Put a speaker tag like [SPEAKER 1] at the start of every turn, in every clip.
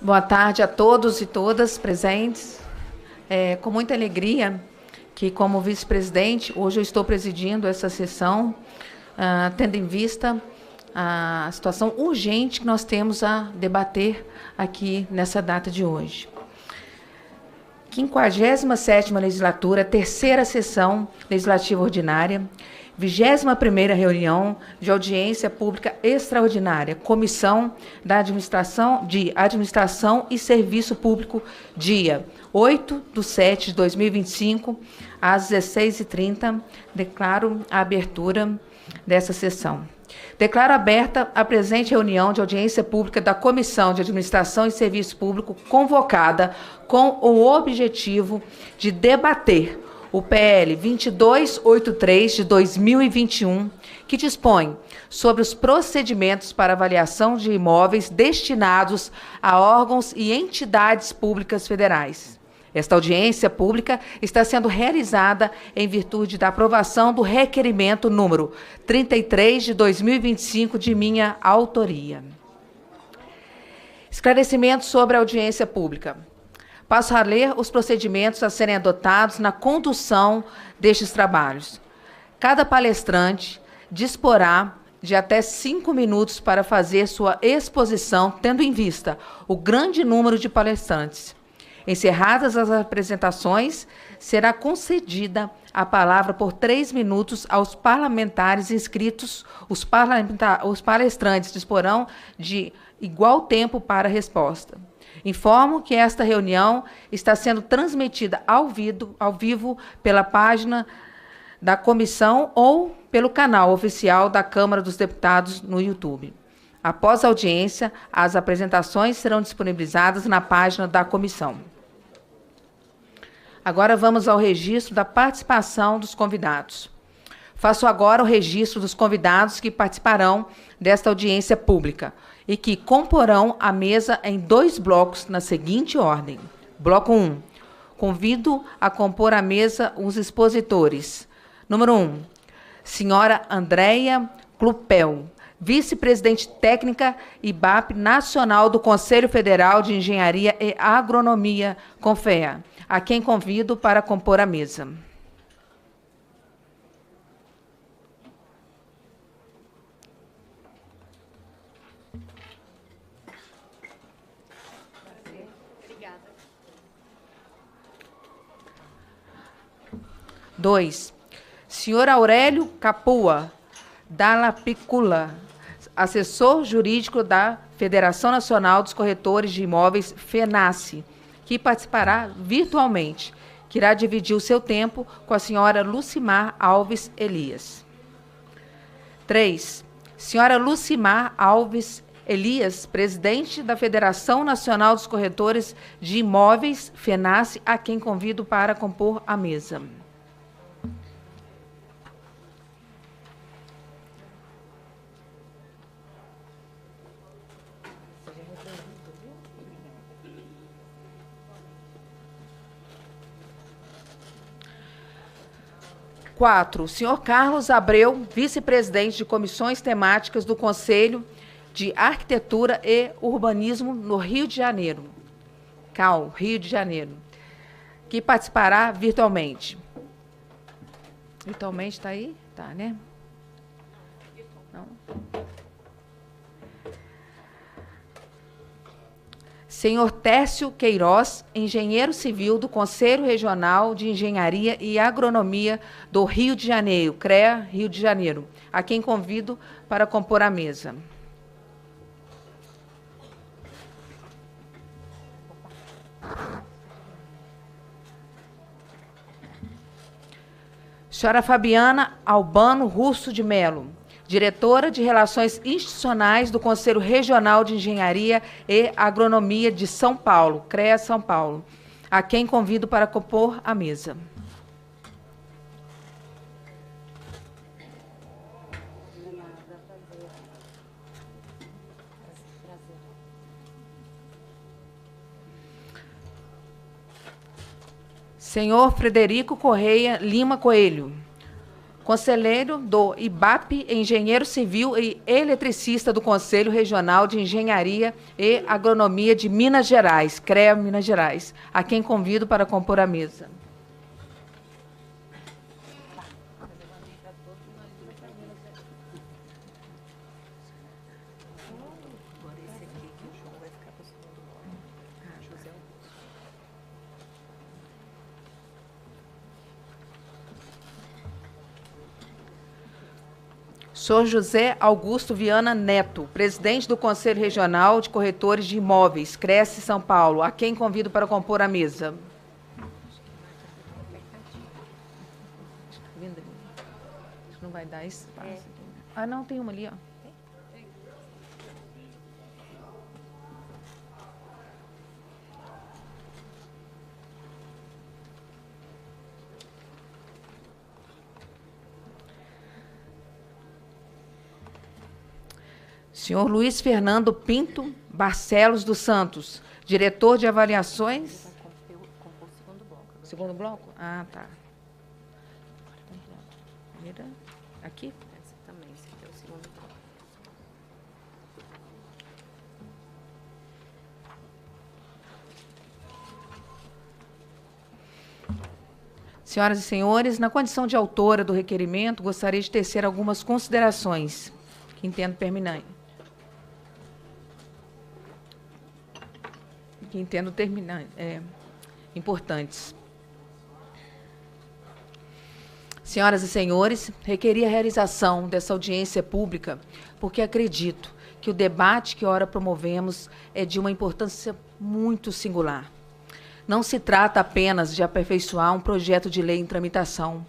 [SPEAKER 1] Boa tarde a todos e todas presentes. É com muita alegria que, como vice-presidente, hoje eu estou presidindo essa sessão, tendo em vista a situação urgente que nós temos a debater aqui nessa data de hoje. 57ª legislatura, terceira sessão legislativa ordinária, 21ª reunião de audiência pública extraordinária, Comissão de Administração e Serviço Público, dia 8/7/2025, às 16h30. Declaro a abertura dessa sessão. Declaro aberta a presente reunião de audiência pública da Comissão de Administração e Serviço Público, convocada com o objetivo de debater o PL 2283 de 2021, que dispõe sobre os procedimentos para avaliação de imóveis destinados a órgãos e entidades públicas federais. Esta audiência pública está sendo realizada em virtude da aprovação do requerimento número 33 de 2025 de minha autoria. Esclarecimento sobre a audiência pública. Passo a ler os procedimentos a serem adotados na condução destes trabalhos. Cada palestrante disporá de até 5 minutos para fazer sua exposição, tendo em vista o grande número de palestrantes. Encerradas as apresentações, será concedida a palavra por 3 minutos aos parlamentares inscritos. Os palestrantes disporão de igual tempo para a resposta. Informo que esta reunião está sendo transmitida ao vivo pela página da comissão ou pelo canal oficial da Câmara dos Deputados no YouTube. Após a audiência, as apresentações serão disponibilizadas na página da comissão. Agora vamos ao registro da participação dos convidados. Faço agora o registro dos convidados que participarão desta audiência pública e que comporão a mesa em 2 blocos na seguinte ordem. Bloco 1. Convido a compor a mesa os expositores. Número 1. Senhora Andréia Clupel, vice-presidente técnica IBAP Nacional do Conselho Federal de Engenharia e Agronomia, CONFEA, a quem convido para compor a mesa. Obrigada. 2. Senhor Aurélio Capua Dallapicula, assessor jurídico da Federação Nacional dos Corretores de Imóveis, FENACE, que participará virtualmente, que irá dividir o seu tempo com a senhora Lucimar Alves Elias. 3. Senhora Lucimar Alves Elias, presidente da Federação Nacional dos Corretores de Imóveis, FENACE, a quem convido para compor a mesa. Quatro, senhor Carlos Abreu, vice-presidente de comissões temáticas do Conselho de Arquitetura e Urbanismo no Rio de Janeiro, CAU, Rio de Janeiro, que participará virtualmente. Virtualmente está aí? Tá, né? Não. Senhor Tércio Queiroz, engenheiro civil do Conselho Regional de Engenharia e Agronomia do Rio de Janeiro, CREA, Rio de Janeiro, a quem convido para compor a mesa. Senhora Fabiana Albano Russo de Melo, diretora de Relações Institucionais do Conselho Regional de Engenharia e Agronomia de São Paulo, CREA São Paulo, a quem convido para compor a mesa. Senhor Frederico Correia Lima Coelho, conselheiro do IBAP, engenheiro civil e eletricista do Conselho Regional de Engenharia e Agronomia de Minas Gerais, CREA Minas Gerais, a quem convido para compor a mesa. Senhor José Augusto Viana Neto, presidente do Conselho Regional de Corretores de Imóveis, Cresce São Paulo, a quem convido para compor a mesa. Acho que não vai dar espaço. Ah, não, tem uma ali, ó. Senhor Luiz Fernando Pinto Barcelos dos Santos, diretor de avaliações. Segundo bloco? Ah, tá. Primeira, aqui?
[SPEAKER 2] Essa também, esse aqui é o segundo bloco.
[SPEAKER 1] Senhoras e senhores, na condição de autora do requerimento, gostaria de tecer algumas considerações que entendo importantes. Senhoras e senhores, requeri a realização dessa audiência pública porque acredito que o debate que ora promovemos é de uma importância muito singular. Não se trata apenas de aperfeiçoar um projeto de lei em tramitação.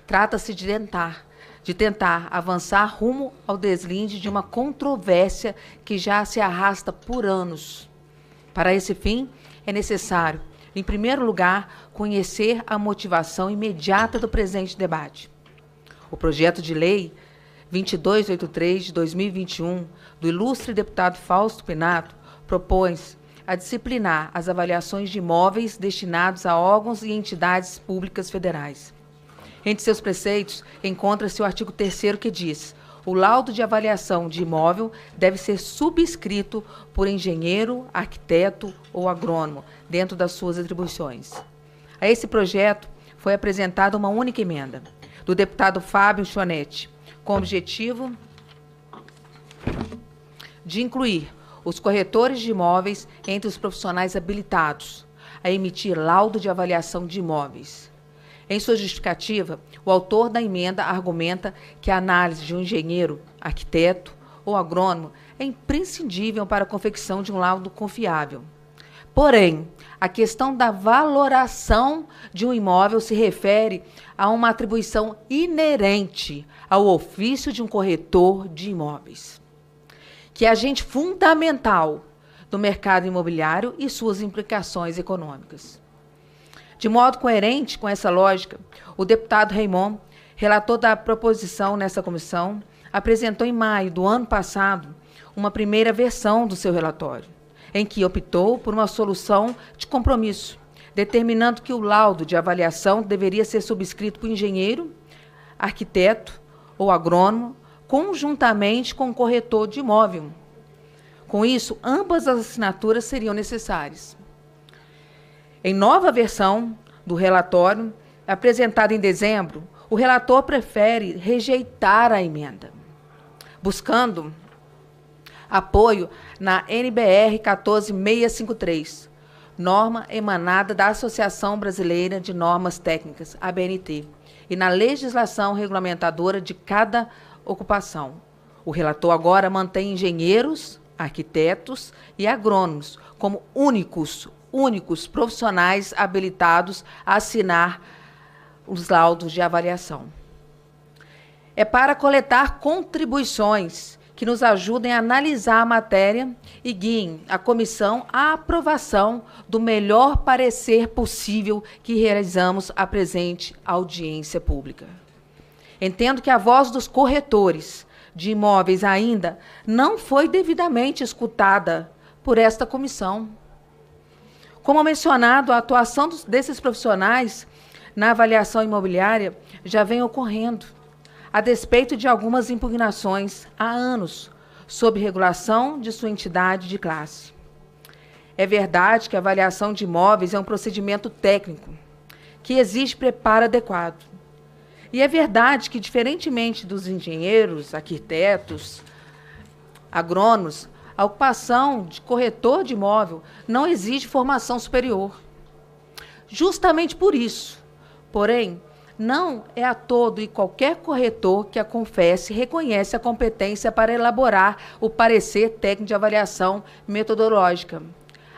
[SPEAKER 1] Trata-se de tentar avançar rumo ao deslinde de uma controvérsia que já se arrasta por anos. Para esse fim, é necessário, em primeiro lugar, conhecer a motivação imediata do presente debate. O projeto de lei 2283 de 2021, do ilustre deputado Fausto Pinato, propõe-se a disciplinar as avaliações de imóveis destinados a órgãos e entidades públicas federais. Entre seus preceitos, encontra-se o artigo 3º que diz: o laudo de avaliação de imóvel deve ser subscrito por engenheiro, arquiteto ou agrônomo, dentro das suas atribuições. A esse projeto foi apresentada uma única emenda, do deputado Fábio Chonetti, com o objetivo de incluir os corretores de imóveis entre os profissionais habilitados a emitir laudo de avaliação de imóveis. Em sua justificativa, o autor da emenda argumenta que a análise de um engenheiro, arquiteto ou agrônomo é imprescindível para a confecção de um laudo confiável. Porém, a questão da valoração de um imóvel se refere a uma atribuição inerente ao ofício de um corretor de imóveis, que é agente fundamental do mercado imobiliário e suas implicações econômicas. De modo coerente com essa lógica, o deputado Raymond, relator da proposição nessa comissão, apresentou em maio do ano passado uma primeira versão do seu relatório, em que optou por uma solução de compromisso, determinando que o laudo de avaliação deveria ser subscrito por engenheiro, arquiteto ou agrônomo, conjuntamente com o corretor de imóvel. Com isso, ambas as assinaturas seriam necessárias. Em nova versão do relatório, apresentada em dezembro, o relator prefere rejeitar a emenda, buscando apoio na NBR 14653, norma emanada da Associação Brasileira de Normas Técnicas, ABNT, e na legislação regulamentadora de cada ocupação. O relator agora mantém engenheiros, arquitetos e agrônomos como únicos profissionais habilitados a assinar os laudos de avaliação. É para coletar contribuições que nos ajudem a analisar a matéria e guiem a comissão à aprovação do melhor parecer possível que realizamos a presente audiência pública. Entendo que a voz dos corretores de imóveis ainda não foi devidamente escutada por esta comissão. Como mencionado, a atuação desses profissionais na avaliação imobiliária já vem ocorrendo a despeito de algumas impugnações há anos sobre regulação de sua entidade de classe. É verdade que a avaliação de imóveis é um procedimento técnico, que exige preparo adequado. E é verdade que, diferentemente dos engenheiros, arquitetos, agrônomos, a ocupação de corretor de imóvel não exige formação superior. Justamente por isso, porém, não é a todo e qualquer corretor que a Confesse reconhece a competência para elaborar o parecer técnico de avaliação metodológica.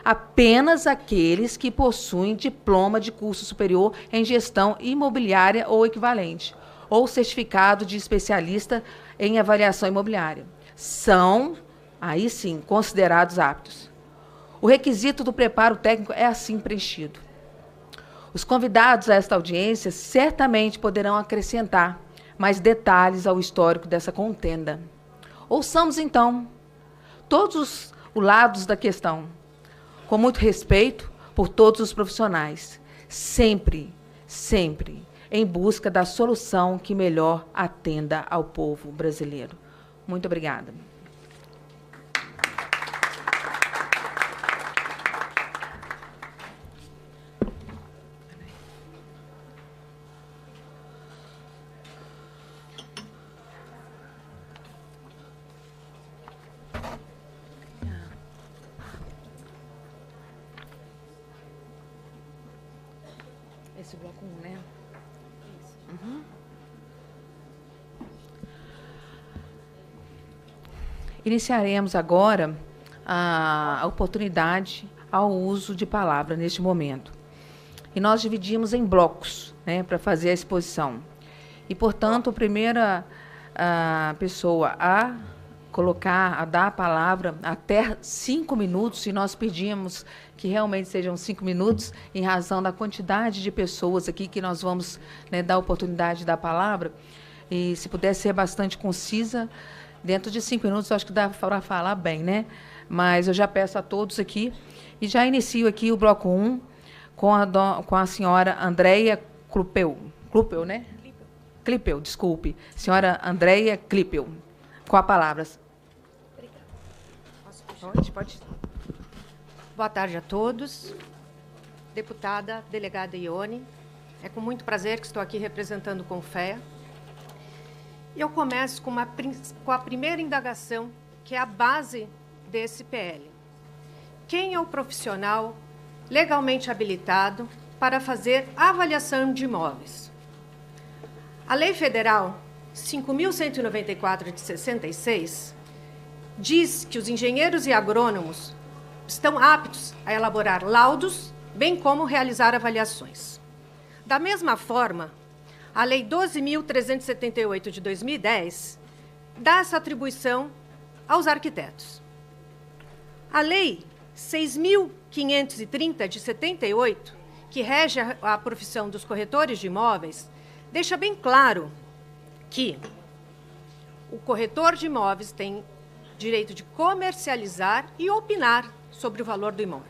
[SPEAKER 1] Apenas aqueles que possuem diploma de curso superior em gestão imobiliária ou equivalente, ou certificado de especialista em avaliação imobiliária, são, aí sim, considerados aptos. O requisito do preparo técnico é assim preenchido. Os convidados a esta audiência certamente poderão acrescentar mais detalhes ao histórico dessa contenda. Ouçamos, então, todos os lados da questão, com muito respeito por todos os profissionais, sempre, sempre em busca da solução que melhor atenda ao povo brasileiro. Muito obrigada. Esse bloco 1, né? Uhum. Iniciaremos agora a oportunidade ao uso de palavra neste momento. E nós dividimos em blocos, né, para fazer a exposição. E, portanto, a primeira pessoa a dar a palavra até 5 minutos, e nós pedimos que realmente sejam 5 minutos, em razão da quantidade de pessoas aqui que nós vamos, né, dar a oportunidade de dar a palavra. E se puder ser bastante concisa, dentro de 5 minutos, eu acho que dá para falar bem, né? Mas eu já peço a todos aqui, e já inicio aqui o bloco 1 com a senhora Andréia Clipel, né? Clipel, desculpe. Senhora Andréia Clipel, com a palavra. Pode.
[SPEAKER 3] Boa tarde a todos. Deputada, delegada Ione, é com muito prazer que estou aqui representando o Confea. E eu começo com a primeira indagação, que é a base desse PL. Quem é o profissional legalmente habilitado para fazer avaliação de imóveis? A Lei Federal 5.194 de 66 diz que os engenheiros e agrônomos estão aptos a elaborar laudos, bem como realizar avaliações. Da mesma forma, a Lei 12.378 de 2010 dá essa atribuição aos arquitetos. A Lei 6.530 de 78, que rege a profissão dos corretores de imóveis, deixa bem claro que o corretor de imóveis tem direito de comercializar e opinar sobre o valor do imóvel.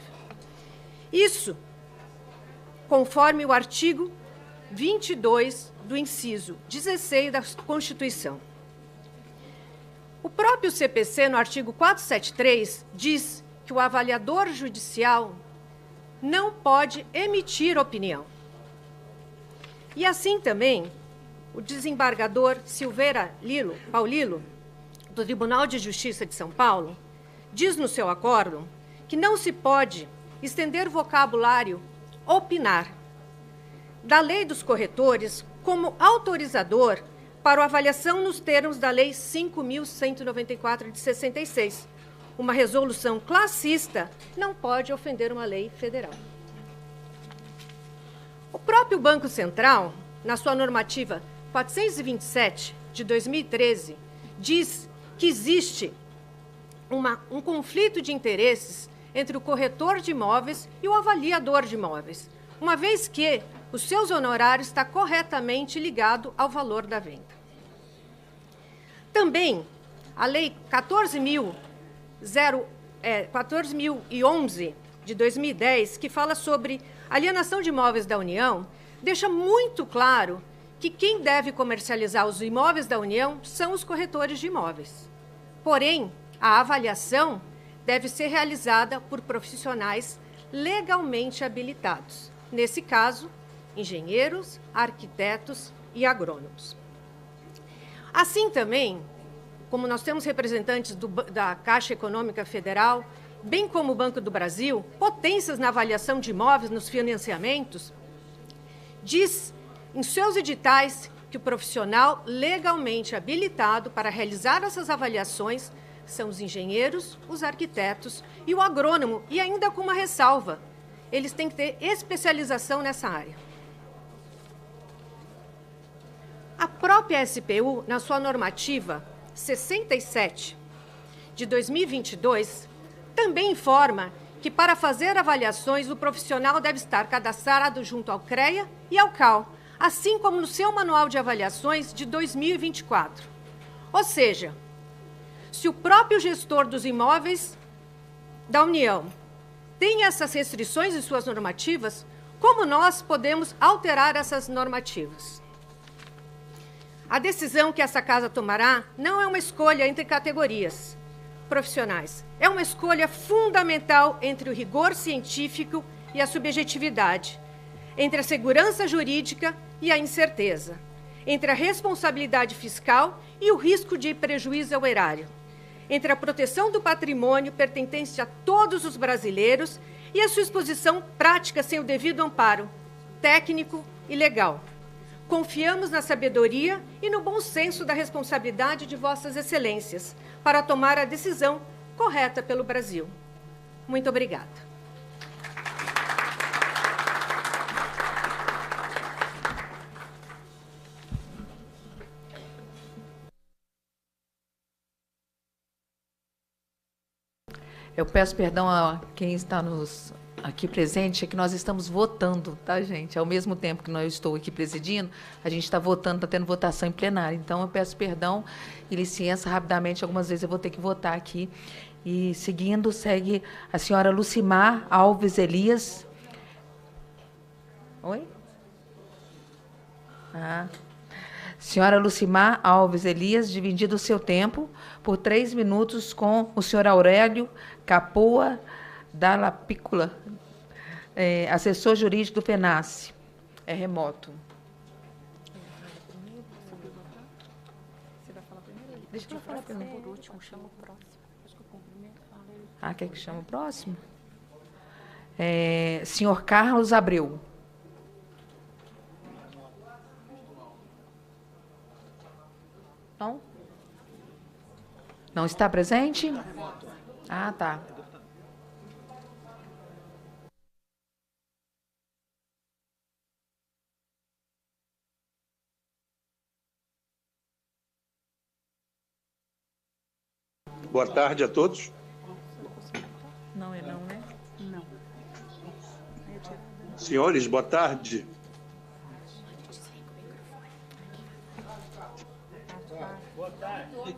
[SPEAKER 3] Isso conforme o artigo 22 do inciso 16 da Constituição. O próprio CPC, no artigo 473, diz que o avaliador judicial não pode emitir opinião. E assim também, o desembargador Silveira Paulilo, do Tribunal de Justiça de São Paulo, diz no seu acórdão que não se pode estender o vocabulário opinar da Lei dos Corretores como autorizador para a avaliação nos termos da Lei 5.194 de 66. Uma resolução classista não pode ofender uma lei federal. O próprio Banco Central, na sua normativa 427 de 2013, diz que existe um conflito de interesses entre o corretor de imóveis e o avaliador de imóveis, uma vez que os seus honorários está corretamente ligado ao valor da venda. Também, a Lei 14.011 de 2010, que fala sobre alienação de imóveis da União, deixa muito claro que quem deve comercializar os imóveis da União são os corretores de imóveis. Porém, a avaliação deve ser realizada por profissionais legalmente habilitados. Nesse caso, engenheiros, arquitetos e agrônomos. Assim também, como nós temos representantes da Caixa Econômica Federal, bem como o Banco do Brasil, potências na avaliação de imóveis nos financiamentos, diz em seus editais que o profissional legalmente habilitado para realizar essas avaliações são os engenheiros, os arquitetos e o agrônomo, e ainda com uma ressalva, eles têm que ter especialização nessa área. A própria SPU, na sua normativa 67 de 2022, também informa que para fazer avaliações o profissional deve estar cadastrado junto ao CREA e ao CAL, assim como no seu manual de avaliações de 2024. Ou seja, se o próprio gestor dos imóveis da União tem essas restrições em suas normativas, como nós podemos alterar essas normativas? A decisão que essa casa tomará não é uma escolha entre categorias profissionais. É uma escolha fundamental entre o rigor científico e a subjetividade, entre a segurança jurídica e a incerteza, entre a responsabilidade fiscal e o risco de prejuízo ao erário, entre a proteção do patrimônio pertencente a todos os brasileiros e a sua exposição prática sem o devido amparo técnico e legal. Confiamos na sabedoria e no bom senso da responsabilidade de Vossas Excelências para tomar a decisão correta pelo Brasil. Muito obrigada.
[SPEAKER 1] Eu peço perdão a quem está aqui presente, é que nós estamos votando, tá, gente? Ao mesmo tempo que nós estou aqui presidindo, a gente está votando, está tendo votação em plenário. Então, eu peço perdão e licença rapidamente, algumas vezes eu vou ter que votar aqui. E, seguindo, segue a senhora Lucimar Alves Elias. Oi? Senhora Lucimar Alves Elias, dividido o seu tempo por 3 minutos com o senhor Aurélio Capoa Dalla Piccola, assessor jurídico do FENACE. É remoto. Deixa eu falar primeiro. Por último, chama o próximo. Quer que chame o próximo? Senhor Carlos Abreu. Não? Não está presente? Tá.
[SPEAKER 4] Boa tarde a todos.
[SPEAKER 1] Não é não, né? Não.
[SPEAKER 4] Senhores, boa tarde. Boa tarde.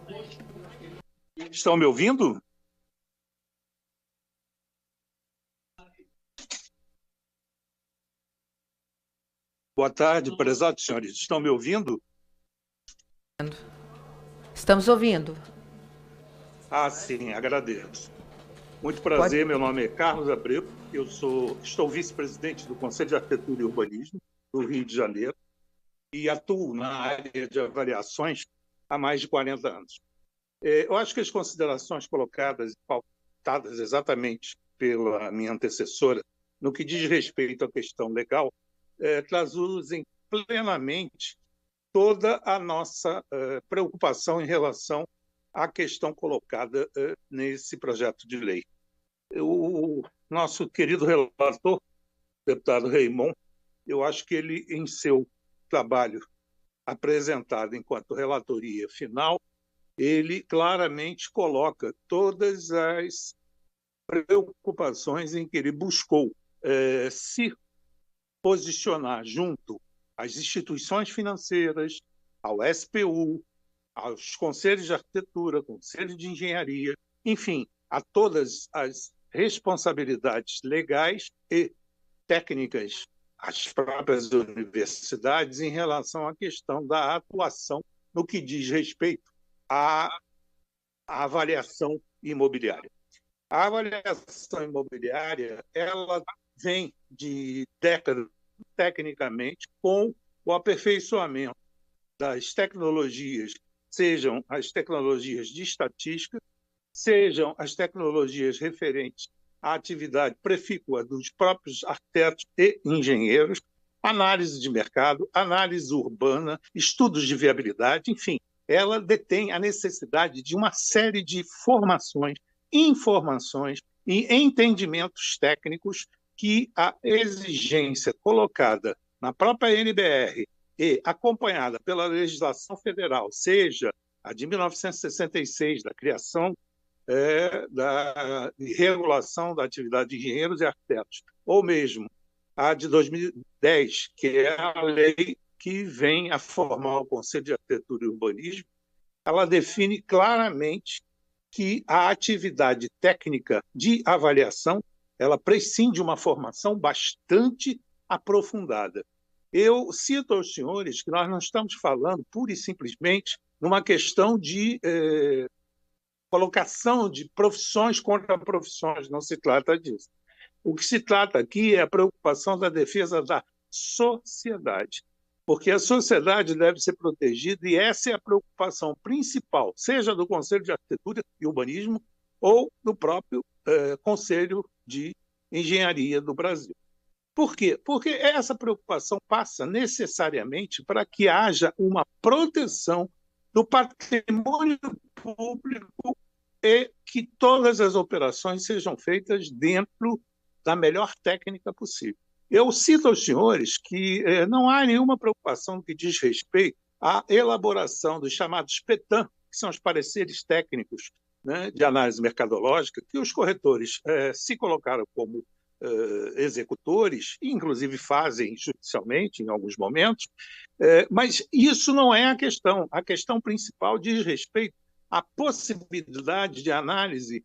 [SPEAKER 4] Estão me ouvindo? Boa tarde, prezados senhores. Estão me ouvindo?
[SPEAKER 1] Estamos ouvindo.
[SPEAKER 4] Sim, agradeço. Muito prazer, meu nome é Carlos Abreu, estou vice-presidente do Conselho de Arquitetura e Urbanismo do Rio de Janeiro e atuo na área de avaliações há mais de 40 anos. Eu acho que as considerações colocadas e pautadas exatamente pela minha antecessora, no que diz respeito à questão legal, traduzem plenamente toda a nossa preocupação em relação à questão colocada nesse projeto de lei. O nosso querido relator, deputado Raymond, eu acho que ele, em seu trabalho apresentado enquanto relatoria final, ele claramente coloca todas as preocupações em que ele buscou se posicionar junto às instituições financeiras, ao SPU, aos conselhos de arquitetura, conselhos de engenharia, enfim, a todas as responsabilidades legais e técnicas as próprias universidades em relação à questão da atuação no que diz respeito à avaliação imobiliária. A avaliação imobiliária ela vem de décadas, tecnicamente, com o aperfeiçoamento das tecnologias, sejam as tecnologias de estatística, sejam as tecnologias referentes à atividade profícua dos próprios arquitetos e engenheiros, análise de mercado, análise urbana, estudos de viabilidade, enfim, ela detém a necessidade de uma série de formações, informações e entendimentos técnicos que a exigência colocada na própria NBR e acompanhada pela legislação federal, seja a de 1966, da criação da regulação da atividade de engenheiros e arquitetos, ou mesmo a de 2010, que é a lei que vem a formar o Conselho de Arquitetura e Urbanismo, ela define claramente que a atividade técnica de avaliação ela prescinde de uma formação bastante aprofundada. Eu cito aos senhores que nós não estamos falando pura e simplesmente numa questão de colocação de profissões contra profissões, não se trata disso. O que se trata aqui é a preocupação da defesa da sociedade, porque a sociedade deve ser protegida e essa é a preocupação principal, seja do Conselho de Arquitetura e Urbanismo ou do próprio Conselho de Engenharia do Brasil. Por quê? Porque essa preocupação passa necessariamente para que haja uma proteção do patrimônio público e que todas as operações sejam feitas dentro da melhor técnica possível. Eu cito aos senhores que não há nenhuma preocupação que diz respeito à elaboração dos chamados PETAM, que são os pareceres técnicos, né, de análise mercadológica, que os corretores se colocaram como executores, e inclusive fazem judicialmente em alguns momentos, mas isso não é a questão. A questão principal diz respeito à possibilidade de análise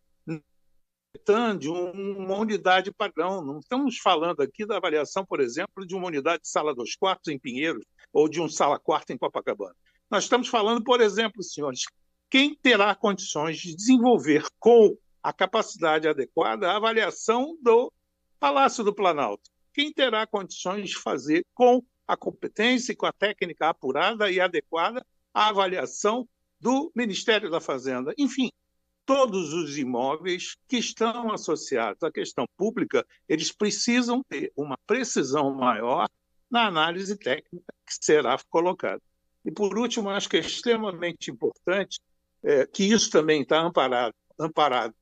[SPEAKER 4] de uma unidade padrão. Não estamos falando aqui da avaliação, por exemplo, de uma unidade de sala 2 quartos em Pinheiros ou de um sala quarta em Copacabana. Nós estamos falando, por exemplo, senhores, quem terá condições de desenvolver com a capacidade adequada a avaliação do Palácio do Planalto? Quem terá condições de fazer com a competência e com a técnica apurada e adequada a avaliação do Ministério da Fazenda? Enfim, todos os imóveis que estão associados à questão pública, eles precisam ter uma precisão maior na análise técnica que será colocada. E, por último, acho que é extremamente importante que isso também está amparado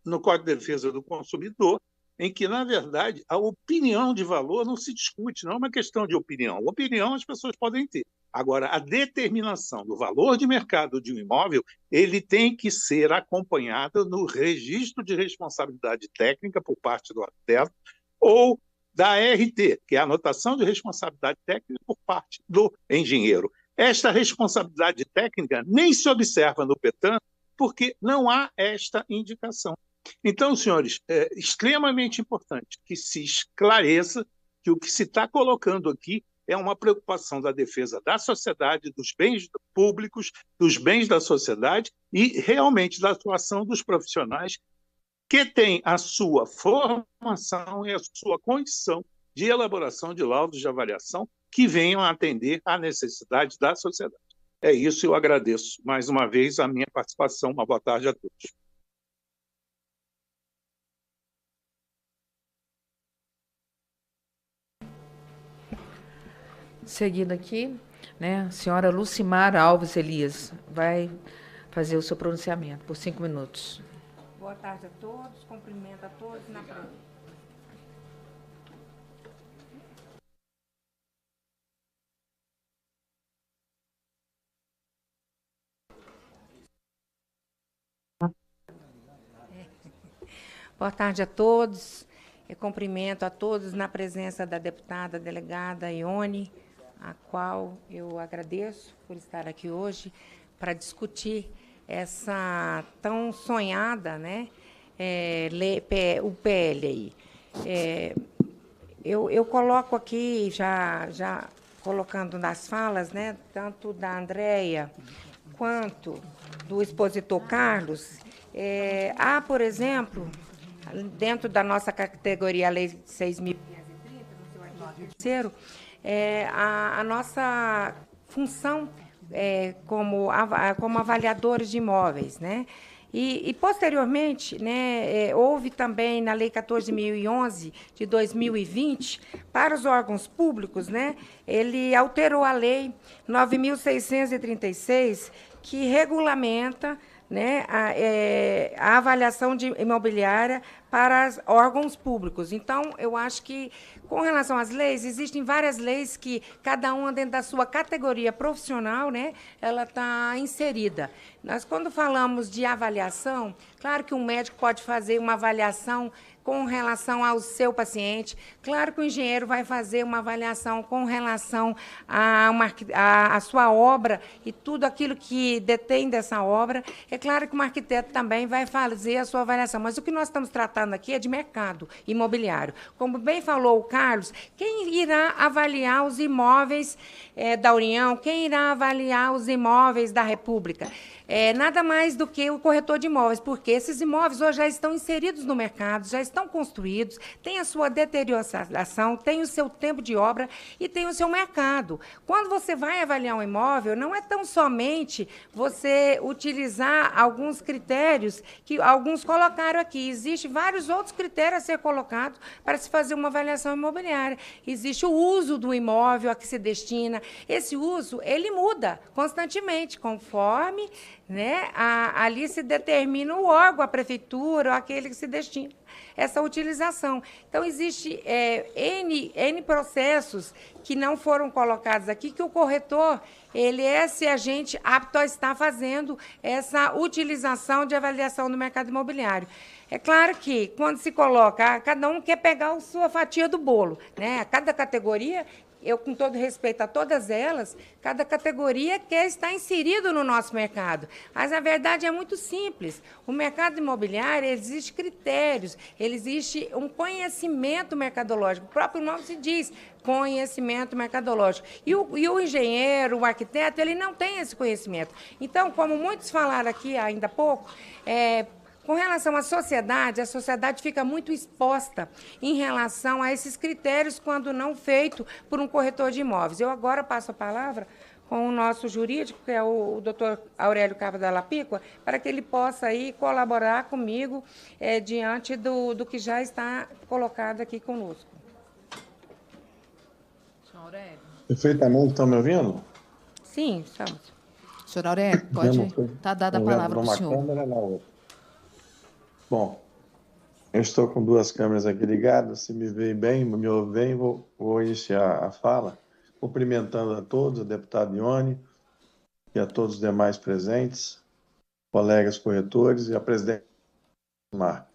[SPEAKER 4] no Código de Defesa do Consumidor, em que, na verdade, a opinião de valor não se discute, não é uma questão de opinião. Opinião as pessoas podem ter. Agora, a determinação do valor de mercado de um imóvel, ele tem que ser acompanhado no registro de responsabilidade técnica por parte do arquiteto ou da RT, que é a anotação de responsabilidade técnica por parte do engenheiro. Esta responsabilidade técnica nem se observa no PETAM, porque não há esta indicação. Então, senhores, é extremamente importante que se esclareça que o que se está colocando aqui é uma preocupação da defesa da sociedade, dos bens públicos, dos bens da sociedade e, realmente, da atuação dos profissionais que têm a sua formação e a sua condição de elaboração de laudos de avaliação que venham a atender à necessidade da sociedade. É isso, eu agradeço mais uma vez a minha participação. Uma boa tarde a todos.
[SPEAKER 1] Seguindo aqui, né, a senhora Lucimar Alves Elias vai fazer o seu pronunciamento por 5 minutos.
[SPEAKER 2] Boa tarde a todos, cumprimento a todos na presença. Boa tarde a todos. Eu cumprimento a todos na presença da deputada delegada Ione, a qual eu agradeço por estar aqui hoje para discutir essa tão sonhada, né, o PL aí. Eu coloco aqui, já colocando nas falas, né, tanto da Andréia quanto do expositor Carlos, há, por exemplo, dentro da nossa categoria, a Lei 6.530, no seu artigo 3º, a nossa função como avaliadores de imóveis, né? E posteriormente, né, houve também na Lei 14.011 de 2020, para os órgãos públicos, né, ele alterou a Lei 9.636, que regulamenta, né, a avaliação imobiliária para órgãos públicos. Então, eu acho que, com relação às leis, existem várias leis que, cada uma dentro da sua categoria profissional, né, ela está inserida. Nós, quando falamos de avaliação, claro que um médico pode fazer uma avaliação com relação ao seu paciente, claro que o engenheiro vai fazer uma avaliação com relação à sua obra e tudo aquilo que detém dessa obra. É claro que o arquiteto também vai fazer a sua avaliação, mas o que nós estamos tratando aqui é de mercado imobiliário. Como bem falou o Carlos, quem irá avaliar os imóveis da União, quem irá avaliar os imóveis da República? Nada mais do que o corretor de imóveis, porque esses imóveis hoje já estão inseridos no mercado, já estão construídos, têm a sua deterioração, têm o seu tempo de obra e tem o seu mercado. Quando você vai avaliar um imóvel, não é tão somente você utilizar alguns critérios que alguns colocaram aqui. Existem vários outros critérios a ser colocados para se fazer uma avaliação imobiliária. Existe o uso do imóvel a que se destina. Esse uso, ele muda constantemente, conforme, né, ali se determina o órgão, a prefeitura, ou aquele que se destina essa utilização. Então, existe N processos que não foram colocados aqui, que o corretor, ele é esse agente apto a estar fazendo essa utilização de avaliação do mercado imobiliário. É claro que, quando se coloca, cada um quer pegar a sua fatia do bolo, né? Cada categoria, eu, com todo respeito a todas elas, cada categoria quer estar inserido no nosso mercado. Mas a verdade é muito simples. O mercado imobiliário, existe critérios, existe um conhecimento mercadológico. O próprio nome se diz conhecimento mercadológico. E o engenheiro, o arquiteto, ele não tem esse conhecimento. Então, como muitos falaram aqui ainda há pouco, com relação à sociedade, a sociedade fica muito exposta em relação a esses critérios quando não feito por um corretor de imóveis. Eu agora passo a palavra com o nosso jurídico, que é o doutor Aurélio Cava da Lapíqua, para que ele possa aí colaborar comigo diante do que já está colocado aqui conosco.
[SPEAKER 1] Senhor Aurélio.
[SPEAKER 5] Perfeitamente, estão me ouvindo?
[SPEAKER 2] Sim, estamos.
[SPEAKER 1] Senhor Aurélio, pode estar dada a palavra para o senhor.
[SPEAKER 5] Câmera, na outra. Bom, eu estou com duas câmeras aqui ligadas. Se me veem bem, me ouvem bem, vou iniciar a fala, cumprimentando a todos, a deputada Ione e a todos os demais presentes, colegas corretores e a presidente Mar.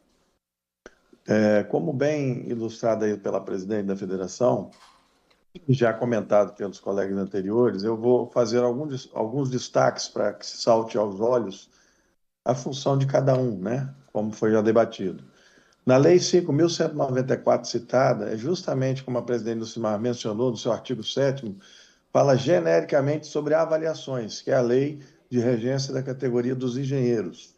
[SPEAKER 5] Como bem ilustrado aí pela presidente da federação, e já comentado pelos colegas anteriores, eu vou fazer alguns destaques para que se salte aos olhos a função de cada um, né? Como foi já debatido. Na Lei 5.194 citada, é justamente como a presidente do CIMAR mencionou, no seu artigo 7º, fala genericamente sobre avaliações, que é a lei de regência da categoria dos engenheiros.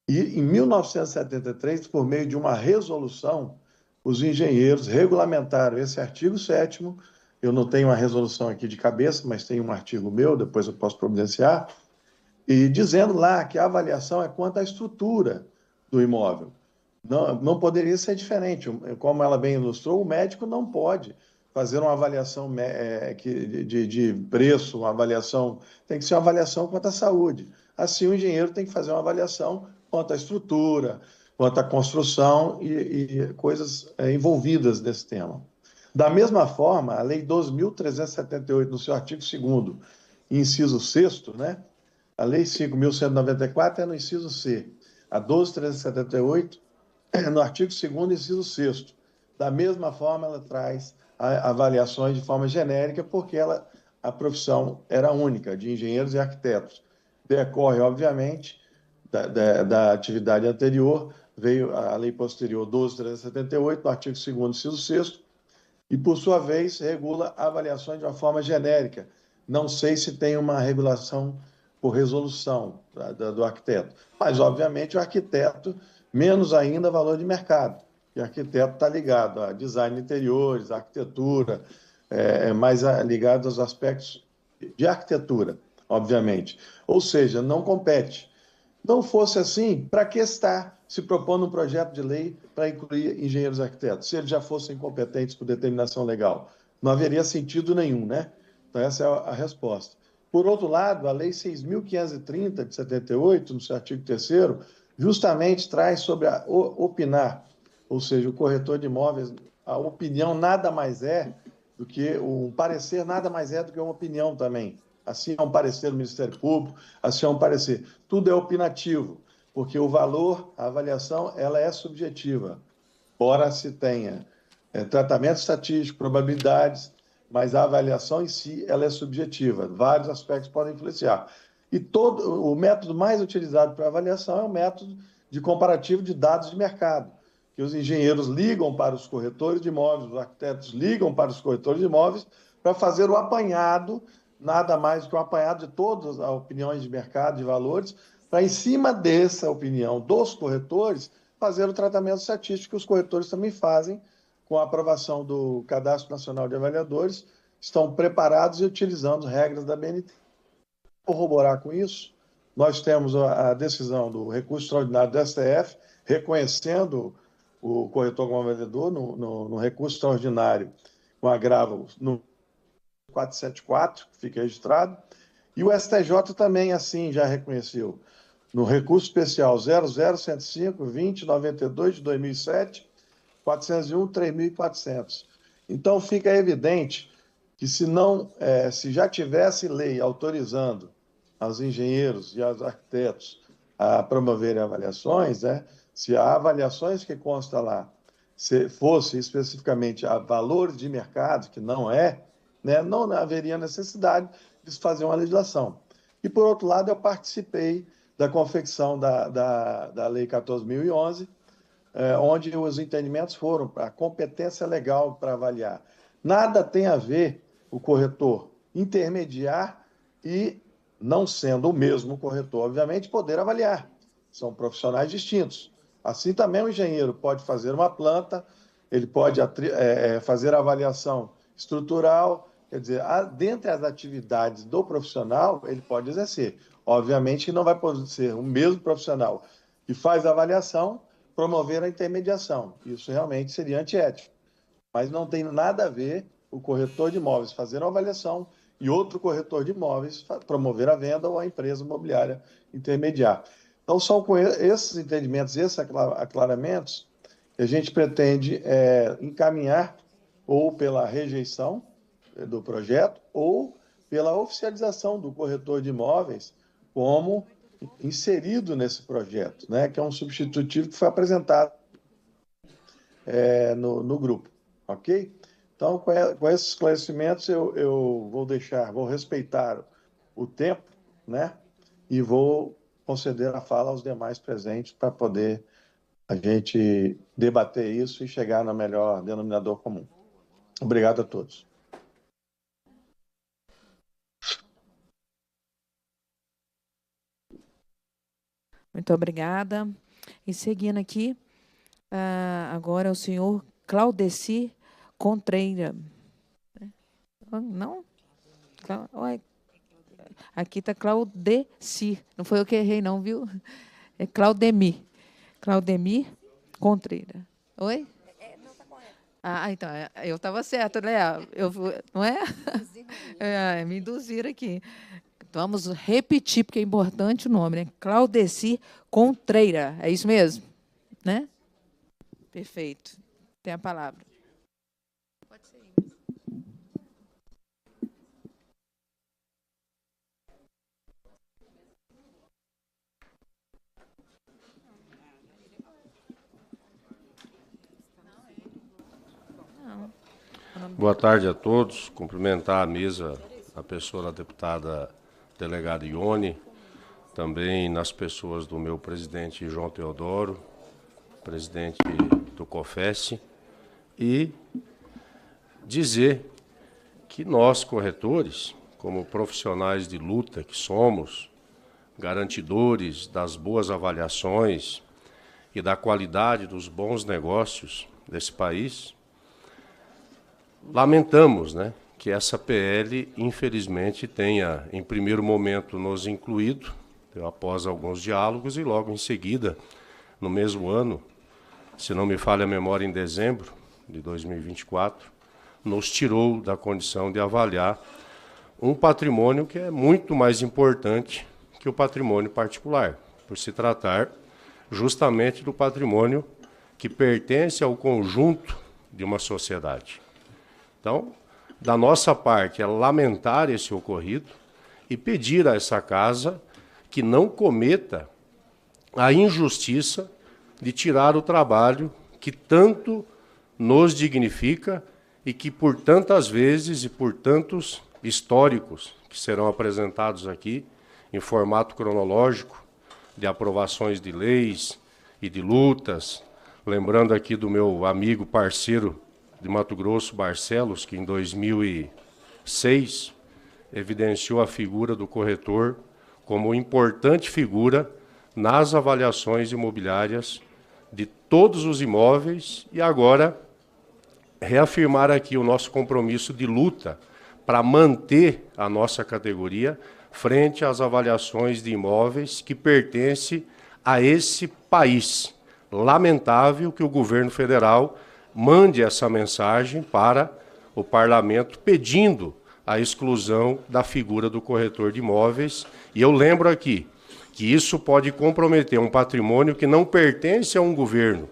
[SPEAKER 5] E, em 1973, por meio de uma resolução, os engenheiros regulamentaram esse artigo 7º, eu não tenho uma resolução aqui de cabeça, mas tem um artigo meu, depois eu posso providenciar, e dizendo lá que a avaliação é quanto à estrutura do imóvel. Não poderia ser diferente. Como ela bem ilustrou, o médico não pode fazer uma avaliação de preço, uma avaliação... Tem que ser uma avaliação quanto à saúde. Assim, o engenheiro tem que fazer uma avaliação quanto à estrutura, quanto à construção e coisas envolvidas nesse tema. Da mesma forma, a Lei 12.378, no seu artigo 2º, inciso 6º, né? A Lei 5.194 é no inciso C. A 12.378 é no artigo 2º, inciso 6º. Da mesma forma, ela traz avaliações de forma genérica, porque a profissão era única, de engenheiros e arquitetos. Decorre, obviamente, da atividade anterior, veio a lei posterior 12.378, no artigo 2º, inciso 6º, e, por sua vez, regula avaliações de uma forma genérica. Não sei se tem uma regulação por resolução do arquiteto, mas, obviamente, o arquiteto, menos ainda valor de mercado. E o arquiteto está ligado a design de interiores, a arquitetura, mais ligado aos aspectos de arquitetura, obviamente. Ou seja, não compete. Não fosse assim, para que estar se propondo um projeto de lei para incluir engenheiros arquitetos, se eles já fossem competentes por determinação legal? Não haveria sentido nenhum, né? Então, essa é a resposta. Por outro lado, a Lei 6.530, de 78, no seu artigo 3º, justamente traz sobre a opinar, ou seja, o corretor de imóveis, a opinião nada mais é do que um parecer, nada mais é do que uma opinião também. Assim é um parecer do Ministério Público, assim é um parecer. Tudo é opinativo, porque o valor, a avaliação, ela é subjetiva. Embora se tenha tratamento estatístico, probabilidades, mas a avaliação em si, ela é subjetiva. Vários aspectos podem influenciar. E o método mais utilizado para avaliação é o método de comparativo de dados de mercado, que os engenheiros ligam para os corretores de imóveis, os arquitetos ligam para os corretores de imóveis para fazer o apanhado, nada mais do que um apanhado de todas as opiniões de mercado, de valores, para, em cima dessa opinião dos corretores, fazer o tratamento estatístico que os corretores também fazem com a aprovação do Cadastro Nacional de Avaliadores, estão preparados e utilizando regras da BNT. Para corroborar com isso, nós temos a decisão do recurso extraordinário do STF, reconhecendo o corretor como avaliador no recurso extraordinário com agravo no 474, que fica registrado, e o STJ também assim já reconheceu, no recurso especial 00.105.20.92 de 2007, 401, 3.400. Então, fica evidente que se já tivesse lei autorizando aos engenheiros e aos arquitetos a promoverem avaliações, né, se as avaliações que consta lá fosse especificamente a valores de mercado, que não é, né, não haveria necessidade de se fazer uma legislação. E, por outro lado, eu participei da confecção da Lei 14.011, onde os entendimentos foram para a competência legal para avaliar. Nada tem a ver o corretor intermediar e, não sendo o mesmo corretor, obviamente, poder avaliar. São profissionais distintos. Assim também o engenheiro pode fazer uma planta, ele pode fazer a avaliação estrutural, quer dizer, dentre as atividades do profissional, ele pode exercer. Obviamente que não vai poder ser o mesmo profissional que faz a avaliação, promover a intermediação. Isso realmente seria antiético. Mas não tem nada a ver o corretor de imóveis fazer uma avaliação e outro corretor de imóveis promover a venda ou a empresa imobiliária intermediar. Então, são com esses entendimentos, esses aclaramentos, que a gente pretende encaminhar ou pela rejeição do projeto ou pela oficialização do corretor de imóveis como inserido nesse projeto, né, que é um substitutivo que foi apresentado no grupo, ok? Então, com esses esclarecimentos, eu vou respeitar o tempo, né, e vou conceder a fala aos demais presentes para poder a gente debater isso e chegar no melhor denominador comum. Obrigado a todos.
[SPEAKER 1] Muito obrigada. E seguindo aqui, agora é o senhor Claudeci Contreira. Não? Aqui está Claudeci. Não foi eu que errei, não, viu? É Claudemir. Claudemir Contreira. Oi?
[SPEAKER 2] Não, está correto.
[SPEAKER 1] Então, eu estava certa, né? Não é? Me induziram aqui. Vamos repetir, porque é importante o nome, né? Claudeci Contreira. É isso mesmo? Né? Perfeito. Tem a palavra. Pode ser.
[SPEAKER 6] Boa tarde a todos. Cumprimentar a mesa, a pessoa da deputada delegada Ione, também nas pessoas do meu presidente João Teodoro, presidente do COFES, e dizer que nós, corretores, como profissionais de luta que somos, garantidores das boas avaliações e da qualidade dos bons negócios desse país, lamentamos, né, que essa PL, infelizmente, tenha, em primeiro momento, nos incluído, após alguns diálogos, e logo em seguida, no mesmo ano, se não me falha a memória, em dezembro de 2024, nos tirou da condição de avaliar um patrimônio que é muito mais importante que o patrimônio particular, por se tratar justamente do patrimônio que pertence ao conjunto de uma sociedade. Então, da nossa parte, é lamentar esse ocorrido e pedir a essa casa que não cometa a injustiça de tirar o trabalho que tanto nos dignifica e que por tantas vezes e por tantos históricos que serão apresentados aqui em formato cronológico de aprovações de leis e de lutas, lembrando aqui do meu amigo parceiro de Mato Grosso, Barcelos, que em 2006 evidenciou a figura do corretor como importante figura nas avaliações imobiliárias de todos os imóveis, e agora reafirmar aqui o nosso compromisso de luta para manter a nossa categoria frente às avaliações de imóveis que pertencem a esse país. Lamentável que o governo federal mande essa mensagem para o parlamento pedindo a exclusão da figura do corretor de imóveis. E eu lembro aqui que isso pode comprometer um patrimônio que não pertence a um governo,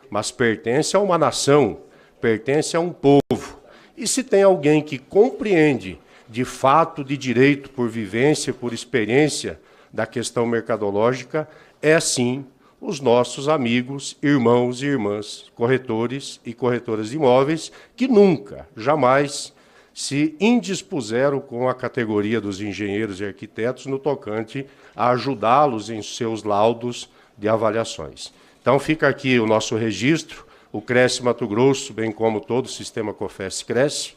[SPEAKER 6] mas pertence a uma nação, pertence a um povo. E se tem alguém que compreende de fato de direito por vivência, por experiência da questão mercadológica, é sim os nossos amigos, irmãos e irmãs, corretores e corretoras de imóveis, que nunca, jamais se indispuseram com a categoria dos engenheiros e arquitetos no tocante a ajudá-los em seus laudos de avaliações. Então fica aqui o nosso registro, o Cresce Mato Grosso, bem como todo o sistema COFES Cresce,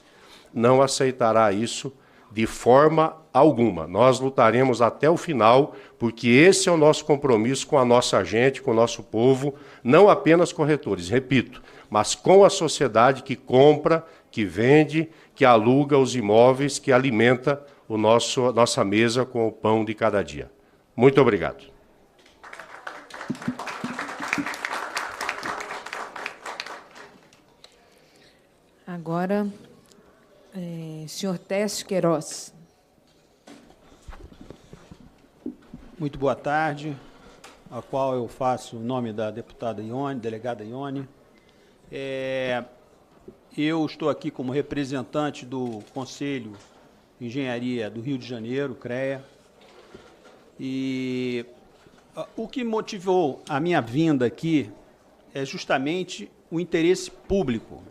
[SPEAKER 6] não aceitará isso de forma alguma. Nós lutaremos até o final, porque esse é o nosso compromisso com a nossa gente, com o nosso povo, não apenas corretores, repito, mas com a sociedade que compra, que vende, que aluga os imóveis, que alimenta nossa mesa com o pão de cada dia. Muito obrigado.
[SPEAKER 7] Agora, senhor Técio Queiroz.
[SPEAKER 8] Muito boa tarde, a qual eu faço o nome da deputada Ione, delegada Ione. Eu estou aqui como representante do Conselho de Engenharia do Rio de Janeiro, CREA, e o que motivou a minha vinda aqui é justamente o interesse público.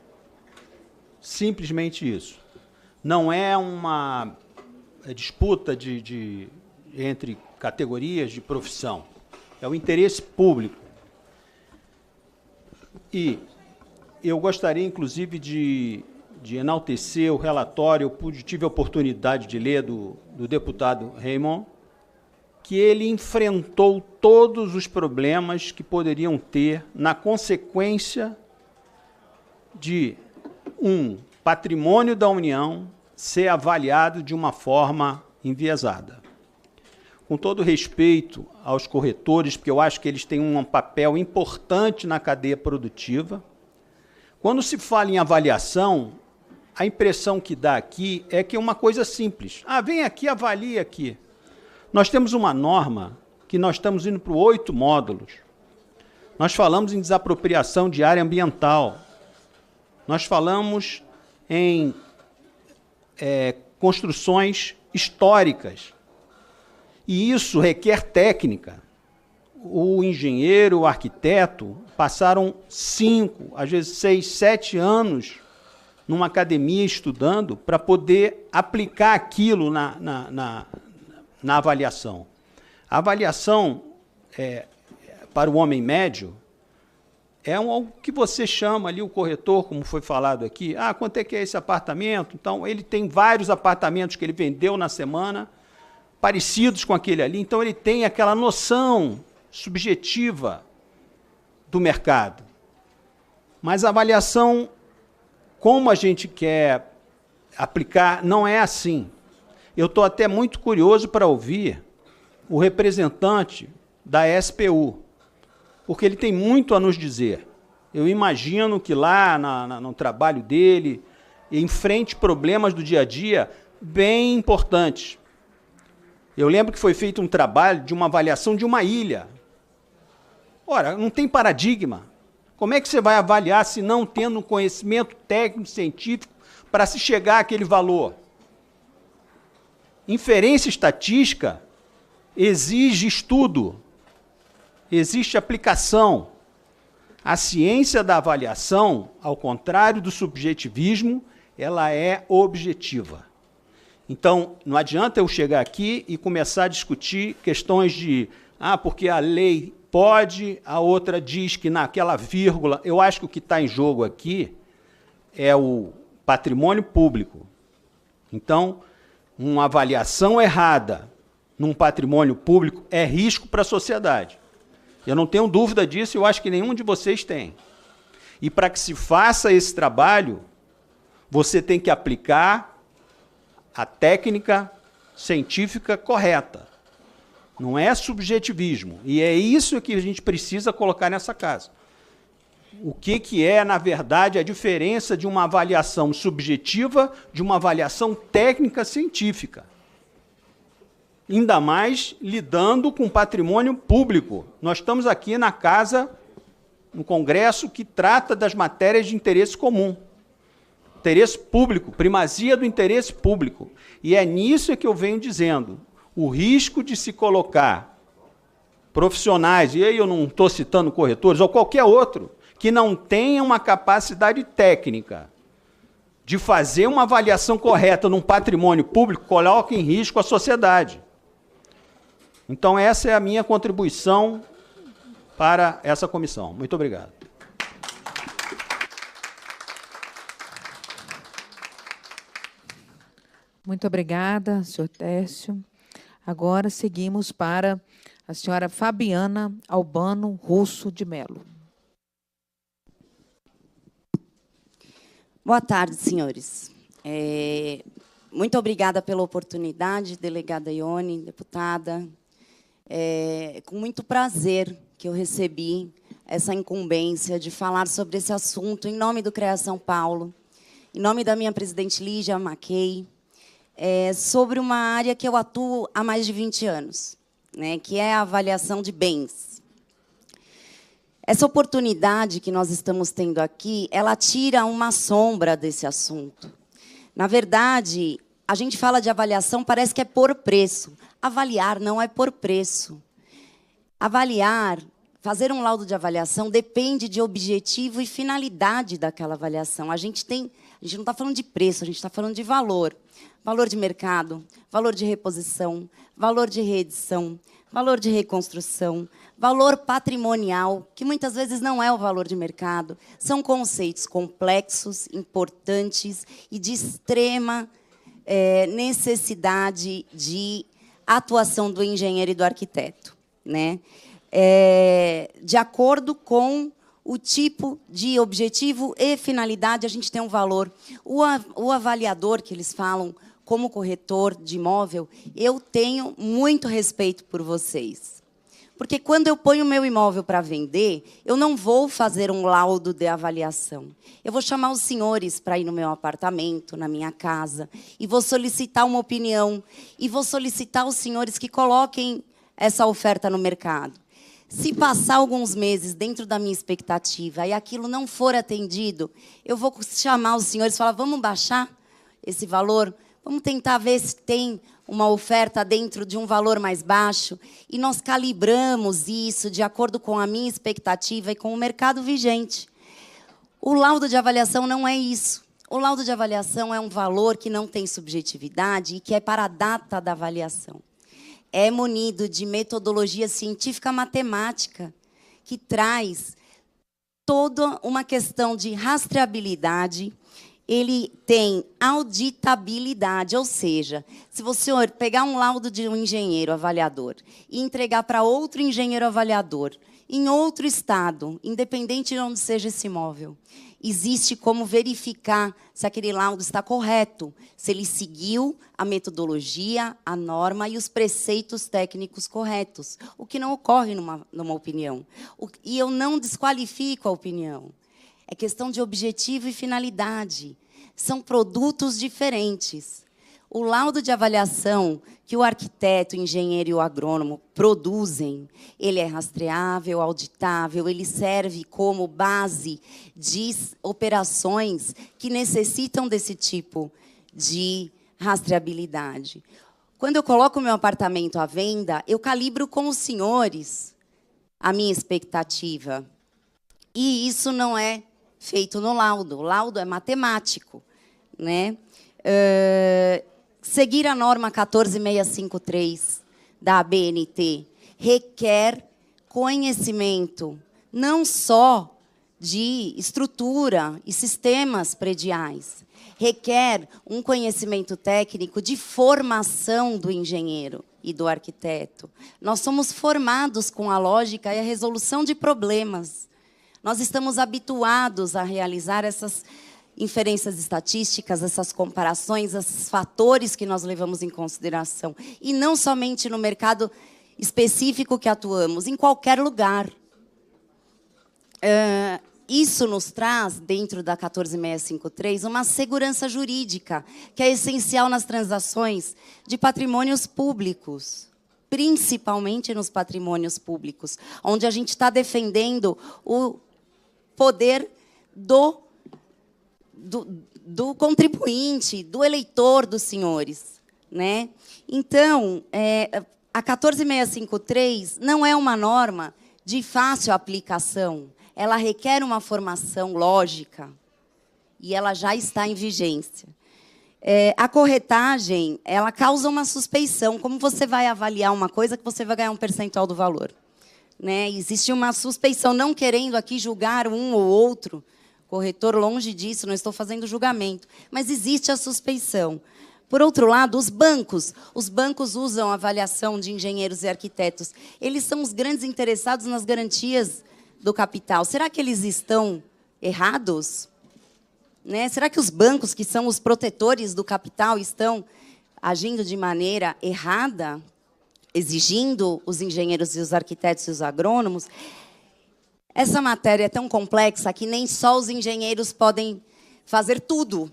[SPEAKER 8] Simplesmente isso. Não é uma disputa entre categorias de profissão. É o interesse público. E eu gostaria, inclusive, de enaltecer o relatório, eu tive a oportunidade de ler do deputado Raymond, que ele enfrentou todos os problemas que poderiam ter na consequência de um patrimônio da União ser avaliado de uma forma enviesada. Com todo respeito aos corretores, porque eu acho que eles têm um papel importante na cadeia produtiva, quando se fala em avaliação, a impressão que dá aqui é que é uma coisa simples. Vem aqui, avalie aqui. Nós temos uma norma que nós estamos indo para 8 módulos. Nós falamos em desapropriação de área ambiental. Nós falamos em construções históricas. E isso requer técnica. O engenheiro, o arquiteto, passaram 5, às vezes 6, 7 anos numa academia estudando para poder aplicar aquilo na avaliação. A avaliação, para o homem médio, é algo que você chama ali o corretor, como foi falado aqui. Ah, quanto é que é esse apartamento? Então, ele tem vários apartamentos que ele vendeu na semana, parecidos com aquele ali. Então, ele tem aquela noção subjetiva do mercado. Mas a avaliação, como a gente quer aplicar, não é assim. Eu estou até muito curioso para ouvir o representante da SPU, porque ele tem muito a nos dizer. Eu imagino que lá no trabalho dele, enfrente problemas do dia a dia bem importantes. Eu lembro que foi feito um trabalho de uma avaliação de uma ilha. Ora, não tem paradigma. Como é que você vai avaliar se não tendo um conhecimento técnico, científico, para se chegar àquele valor? Inferência estatística exige estudo, existe aplicação. A ciência da avaliação, ao contrário do subjetivismo, ela é objetiva. Então, não adianta eu chegar aqui e começar a discutir questões de porque a lei pode, a outra diz que naquela vírgula. Eu acho que o que está em jogo aqui é o patrimônio público. Então, uma avaliação errada num patrimônio público é risco para a sociedade. Eu não tenho dúvida disso, eu acho que nenhum de vocês tem. E para que se faça esse trabalho, você tem que aplicar a técnica científica correta. Não é subjetivismo. E é isso que a gente precisa colocar nessa casa. O que é, na verdade, a diferença de uma avaliação subjetiva de uma avaliação técnica científica? Ainda mais lidando com patrimônio público. Nós estamos aqui na casa, no Congresso, que trata das matérias de interesse comum. Interesse público, primazia do interesse público. E é nisso que eu venho dizendo. O risco de se colocar profissionais, e aí eu não estou citando corretores, ou qualquer outro, que não tenha uma capacidade técnica de fazer uma avaliação correta num patrimônio público, coloca em risco a sociedade. Então, essa é a minha contribuição para essa comissão. Muito obrigado.
[SPEAKER 7] Muito obrigada, senhor Tércio. Agora seguimos para a senhora Fabiana Albano Russo de Melo.
[SPEAKER 9] Boa tarde, senhores. Muito obrigada pela oportunidade, delegada Ione, deputada. Com muito prazer que eu recebi essa incumbência de falar sobre esse assunto em nome do CREA São Paulo, em nome da minha presidente Lígia Mackey, sobre uma área que eu atuo há mais de 20 anos, né, que é a avaliação de bens. Essa oportunidade que nós estamos tendo aqui, ela tira uma sombra desse assunto. Na verdade, a gente fala de avaliação, parece que é por preço. Avaliar não é por preço. Avaliar, fazer um laudo de avaliação, depende de objetivo e finalidade daquela avaliação. A gente não está falando de preço, a gente está falando de valor. Valor de mercado, valor de reposição, valor de reedição, valor de reconstrução, valor patrimonial, que muitas vezes não é o valor de mercado. São conceitos complexos, importantes e de extrema necessidade de atuação do engenheiro e do arquiteto, né? De acordo com o tipo de objetivo e finalidade, a gente tem um valor. O avaliador, que eles falam, como corretor de imóvel, eu tenho muito respeito por vocês. Porque quando eu ponho o meu imóvel para vender, eu não vou fazer um laudo de avaliação. Eu vou chamar os senhores para ir no meu apartamento, na minha casa, e vou solicitar uma opinião, e vou solicitar os senhores que coloquem essa oferta no mercado. Se passar alguns meses dentro da minha expectativa e aquilo não for atendido, eu vou chamar os senhores e falar, vamos baixar esse valor? Vamos tentar ver se tem uma oferta dentro de um valor mais baixo. E nós calibramos isso de acordo com a minha expectativa e com o mercado vigente. O laudo de avaliação não é isso. O laudo de avaliação é um valor que não tem subjetividade e que é para a data da avaliação. É munido de metodologia científica matemática, que traz toda uma questão de rastreabilidade, ele tem auditabilidade, ou seja, se você pegar um laudo de um engenheiro avaliador e entregar para outro engenheiro avaliador, em outro estado, independente de onde seja esse imóvel, existe como verificar se aquele laudo está correto, se ele seguiu a metodologia, a norma e os preceitos técnicos corretos, o que não ocorre numa opinião. E eu não desqualifico a opinião. É questão de objetivo e finalidade. São produtos diferentes. O laudo de avaliação que o arquiteto, o engenheiro e o agrônomo produzem, ele é rastreável, auditável, ele serve como base de operações que necessitam desse tipo de rastreabilidade. Quando eu coloco o meu apartamento à venda, eu calibro com os senhores a minha expectativa. E isso não é feito no laudo. O laudo é matemático, né? Seguir a norma 14653 da ABNT requer conhecimento não só de estrutura e sistemas prediais, requer um conhecimento técnico de formação do engenheiro e do arquiteto. Nós somos formados com a lógica e a resolução de problemas. Nós estamos habituados a realizar essas inferências estatísticas, essas comparações, esses fatores que nós levamos em consideração. E não somente no mercado específico que atuamos, em qualquer lugar. Isso nos traz, dentro da 14653, uma segurança jurídica, que é essencial nas transações de patrimônios públicos, principalmente nos patrimônios públicos, onde a gente está defendendo o poder do contribuinte, do eleitor dos senhores, né? Então, a 14653 não é uma norma de fácil aplicação. Ela requer uma formação lógica e ela já está em vigência. A corretagem, ela causa uma suspeição. Como você vai avaliar uma coisa que você vai ganhar um percentual do valor? Né? Existe uma suspeição, não querendo aqui julgar um ou outro corretor, longe disso, não estou fazendo julgamento, mas existe a suspeição. Por outro lado, os bancos usam a avaliação de engenheiros e arquitetos. Eles são os grandes interessados nas garantias do capital. Será que eles estão errados? Né? Será que os bancos, que são os protetores do capital, estão agindo de maneira errada, exigindo os engenheiros e os arquitetos e os agrônomos? Essa matéria é tão complexa que nem só os engenheiros podem fazer tudo.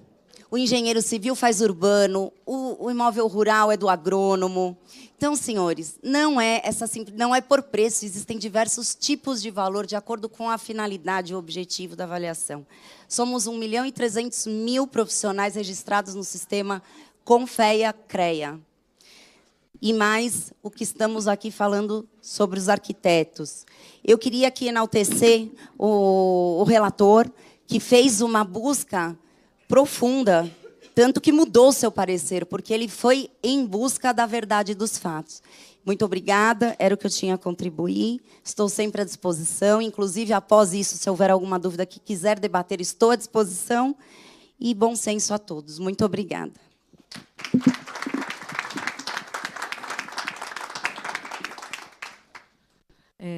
[SPEAKER 9] O engenheiro civil faz urbano, o imóvel rural é do agrônomo. Então, senhores, não é por preço, existem diversos tipos de valor de acordo com a finalidade e o objetivo da avaliação. Somos 1.300.000 profissionais registrados no sistema Confea-CREA. E mais o que estamos aqui falando sobre os arquitetos. Eu queria aqui enaltecer o relator, que fez uma busca profunda, tanto que mudou seu parecer, porque ele foi em busca da verdade dos fatos. Muito obrigada, era o que eu tinha a contribuir. Estou sempre à disposição, inclusive, após isso, se houver alguma dúvida que quiser debater, estou à disposição. E bom senso a todos. Muito obrigada.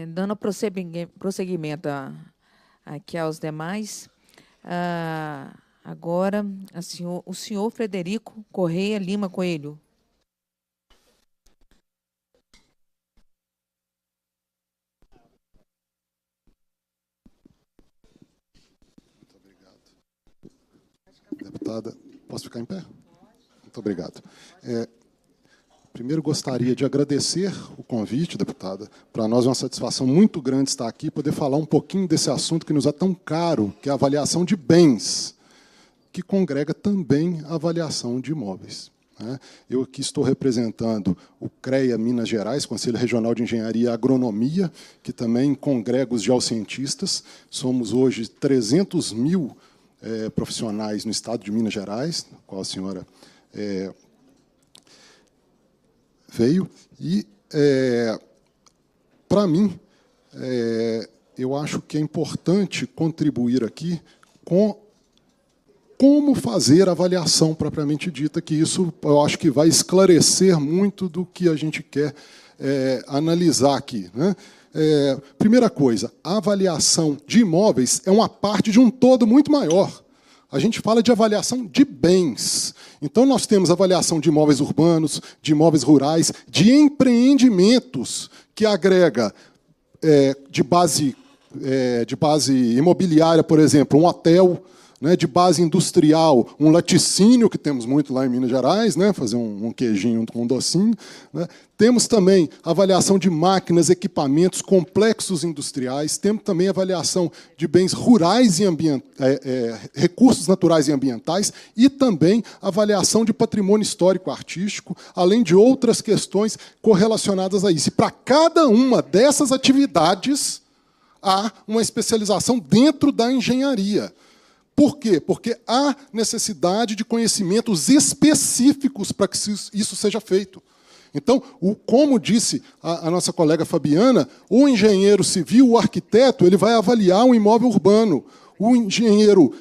[SPEAKER 7] Dando prosseguimento aqui aos demais, agora o senhor Frederico Correia Lima Coelho.
[SPEAKER 10] Muito obrigado. Deputada, posso ficar em pé? Muito obrigado. Primeiro, gostaria de agradecer o convite, deputada. Para nós é uma satisfação muito grande estar aqui e poder falar um pouquinho desse assunto que nos é tão caro, que é a avaliação de bens, que congrega também a avaliação de imóveis. Eu aqui estou representando o CREA Minas Gerais, Conselho Regional de Engenharia e Agronomia, que também congrega os geocientistas. Somos hoje 300.000 profissionais no estado de Minas Gerais, na qual a senhora veio. E, para mim, eu acho que é importante contribuir aqui com como fazer a avaliação propriamente dita, que isso eu acho que vai esclarecer muito do que a gente quer analisar aqui, né? Primeira coisa, a avaliação de imóveis é uma parte de um todo muito maior. A gente fala de avaliação de bens. Então, nós temos avaliação de imóveis urbanos, de imóveis rurais, de empreendimentos, que agrega de base imobiliária, por exemplo, um hotel, né, de base industrial, um laticínio, que temos muito lá em Minas Gerais, né, fazer um queijinho com um docinho. Né. Temos também avaliação de máquinas, equipamentos complexos industriais, temos também avaliação de bens rurais e recursos naturais e ambientais, e também avaliação de patrimônio histórico-artístico, além de outras questões correlacionadas a isso. E para cada uma dessas atividades, há uma especialização dentro da engenharia. Por quê? Porque há necessidade de conhecimentos específicos para que isso seja feito. Então, como disse a nossa colega Fabiana, o engenheiro civil, o arquiteto, ele vai avaliar um imóvel urbano. O engenheiro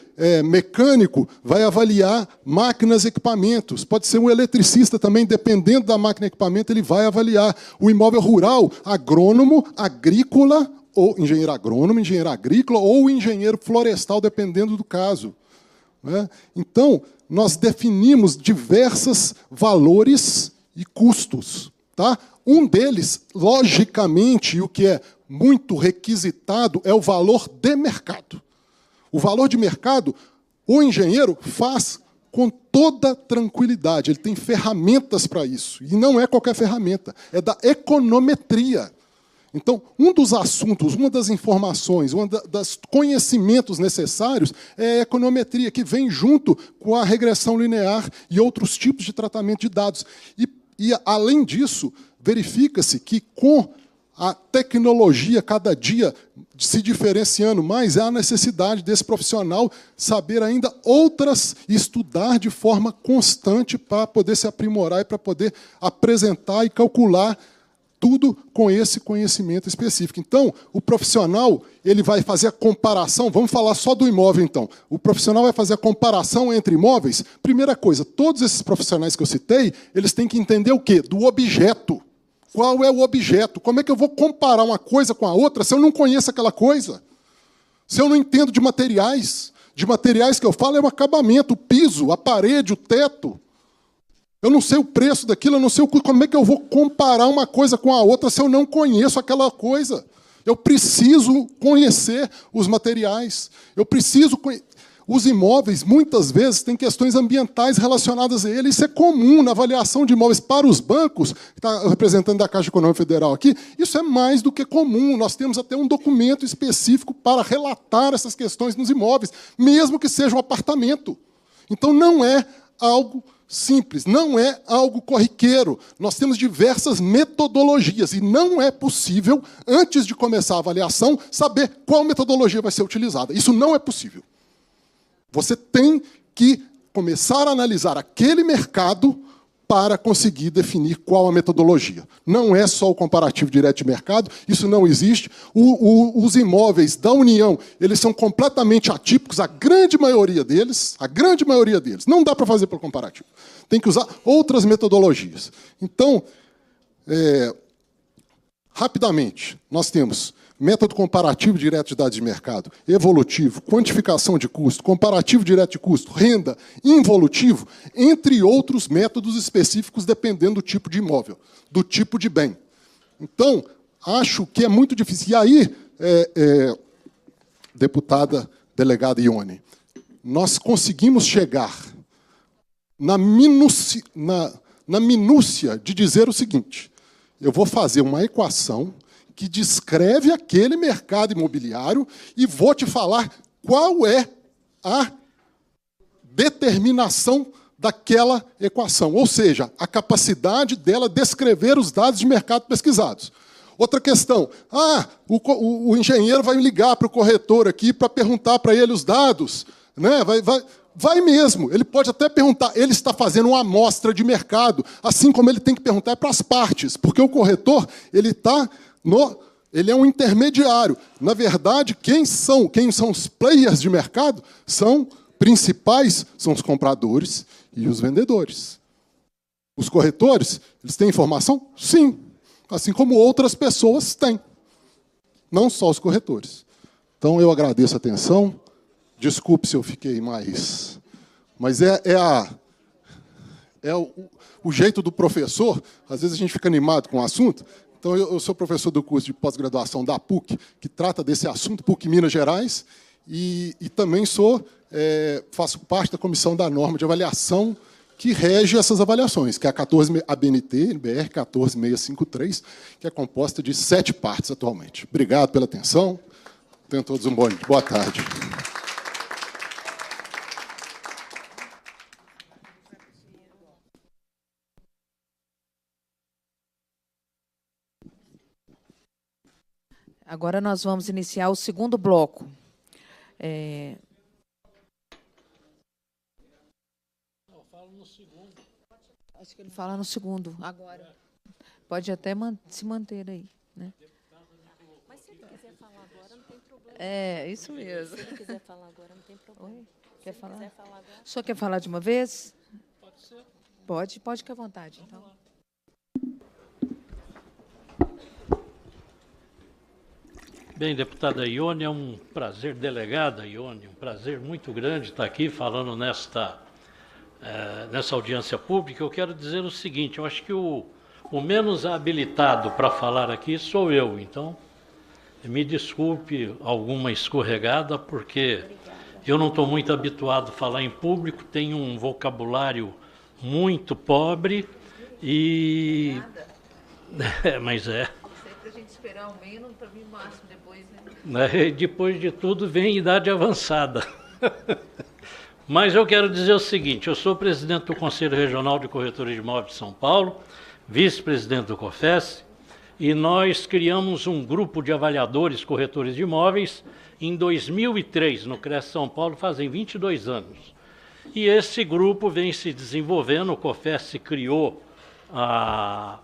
[SPEAKER 10] mecânico vai avaliar máquinas e equipamentos. Pode ser um eletricista também, dependendo da máquina e equipamento, ele vai avaliar. O imóvel rural, agrônomo, agrícola, ou engenheiro agrônomo, engenheiro agrícola, ou engenheiro florestal, dependendo do caso. Né? Então, nós definimos diversos valores e custos. Tá? Um deles, logicamente, e o que é muito requisitado, é o valor de mercado. O valor de mercado, o engenheiro faz com toda tranquilidade. Ele tem ferramentas para isso. E não é qualquer ferramenta, é da econometria. Então, um dos assuntos, uma das informações, dos conhecimentos necessários é a econometria, que vem junto com a regressão linear e outros tipos de tratamento de dados. E além disso, verifica-se que, com a tecnologia cada dia se diferenciando mais, há a necessidade desse profissional saber ainda outras, estudar de forma constante para poder se aprimorar e para poder apresentar e calcular tudo com esse conhecimento específico. Então, o profissional ele vai fazer a comparação, vamos falar só do imóvel, então. O profissional vai fazer a comparação entre imóveis. Primeira coisa, todos esses profissionais que eu citei, eles têm que entender o quê? Do objeto. Qual é o objeto? Como é que eu vou comparar uma coisa com a outra se eu não conheço aquela coisa? Se eu não entendo de materiais? De materiais que eu falo é o acabamento, o piso, a parede, o teto. Eu não sei o preço daquilo, eu não sei como é que eu vou comparar uma coisa com a outra se eu não conheço aquela coisa. Eu preciso conhecer os materiais. Eu preciso Os imóveis, muitas vezes, têm questões ambientais relacionadas a eles. Isso é comum na avaliação de imóveis para os bancos, que está o representante da Caixa Econômica Federal aqui, isso é mais do que comum. Nós temos até um documento específico para relatar essas questões nos imóveis, mesmo que seja um apartamento. Então, não é algo simples, não é algo corriqueiro. Nós temos diversas metodologias e não é possível, antes de começar a avaliação, saber qual metodologia vai ser utilizada. Isso não é possível. Você tem que começar a analisar aquele mercado para conseguir definir qual a metodologia. Não é só o comparativo direto de mercado, isso não existe. Os imóveis da União, eles são completamente atípicos, a grande maioria deles. Não dá para fazer pelo comparativo. Tem que usar outras metodologias. Então, rapidamente, nós temos método comparativo direto de dados de mercado, evolutivo, quantificação de custo, comparativo direto de custo, renda, involutivo, entre outros métodos específicos, dependendo do tipo de imóvel, do tipo de bem. Então, acho que é muito difícil. E aí, deputada delegada Ione, nós conseguimos chegar na minúcia de dizer o seguinte: eu vou fazer uma equação que descreve aquele mercado imobiliário e vou te falar qual é a determinação daquela equação, ou seja, a capacidade dela descrever os dados de mercado pesquisados. Outra questão, o engenheiro vai ligar para o corretor aqui para perguntar para ele os dados, né? Vai mesmo, ele pode até perguntar, ele está fazendo uma amostra de mercado, assim como ele tem que perguntar para as partes, porque o corretor ele está Ele é um intermediário. Na verdade, quem são os players de mercado? Principais são os compradores e os vendedores. Os corretores, eles têm informação? Sim. Assim como outras pessoas têm. Não só os corretores. Então, eu agradeço a atenção. Desculpe se eu fiquei mais... Mas o jeito do professor. Às vezes a gente fica animado com o assunto. Então, eu sou professor do curso de pós-graduação da PUC, que trata desse assunto, PUC Minas Gerais, e também faço parte da comissão da norma de avaliação que rege essas avaliações, que é a BNT, BR 14653, que é composta de 7 partes atualmente. Obrigado pela atenção. Tenham todos um boa tarde.
[SPEAKER 7] Agora nós vamos iniciar o segundo bloco. Acho que ele fala no segundo, agora. Pode até se manter aí, né?
[SPEAKER 3] Mas se ele quiser falar agora, não tem problema.
[SPEAKER 7] É, isso mesmo.
[SPEAKER 3] Se ele quiser falar agora, não tem problema.
[SPEAKER 7] Oi? Quer falar?
[SPEAKER 3] Quiser falar agora.
[SPEAKER 7] O senhor quer falar de uma vez? Pode ser. Pode ficar à vontade, então.
[SPEAKER 11] Bem, deputada Ione, é um prazer, delegada Ione, um prazer muito grande estar aqui falando nessa audiência pública. Eu quero dizer o seguinte, eu acho que o menos habilitado para falar aqui sou eu, então me desculpe alguma escorregada, porque eu não estou muito habituado a falar em público, tenho um vocabulário muito pobre e... mas é.
[SPEAKER 7] Para a gente esperar o menos, para mim o máximo depois,
[SPEAKER 11] né? Depois de tudo vem idade avançada. Mas eu quero dizer o seguinte, eu sou presidente do Conselho Regional de Corretores de Imóveis de São Paulo, vice-presidente do COFES, e nós criamos um grupo de avaliadores corretores de imóveis em 2003, no CRES São Paulo, fazem 22 anos. E esse grupo vem se desenvolvendo, o COFES criou a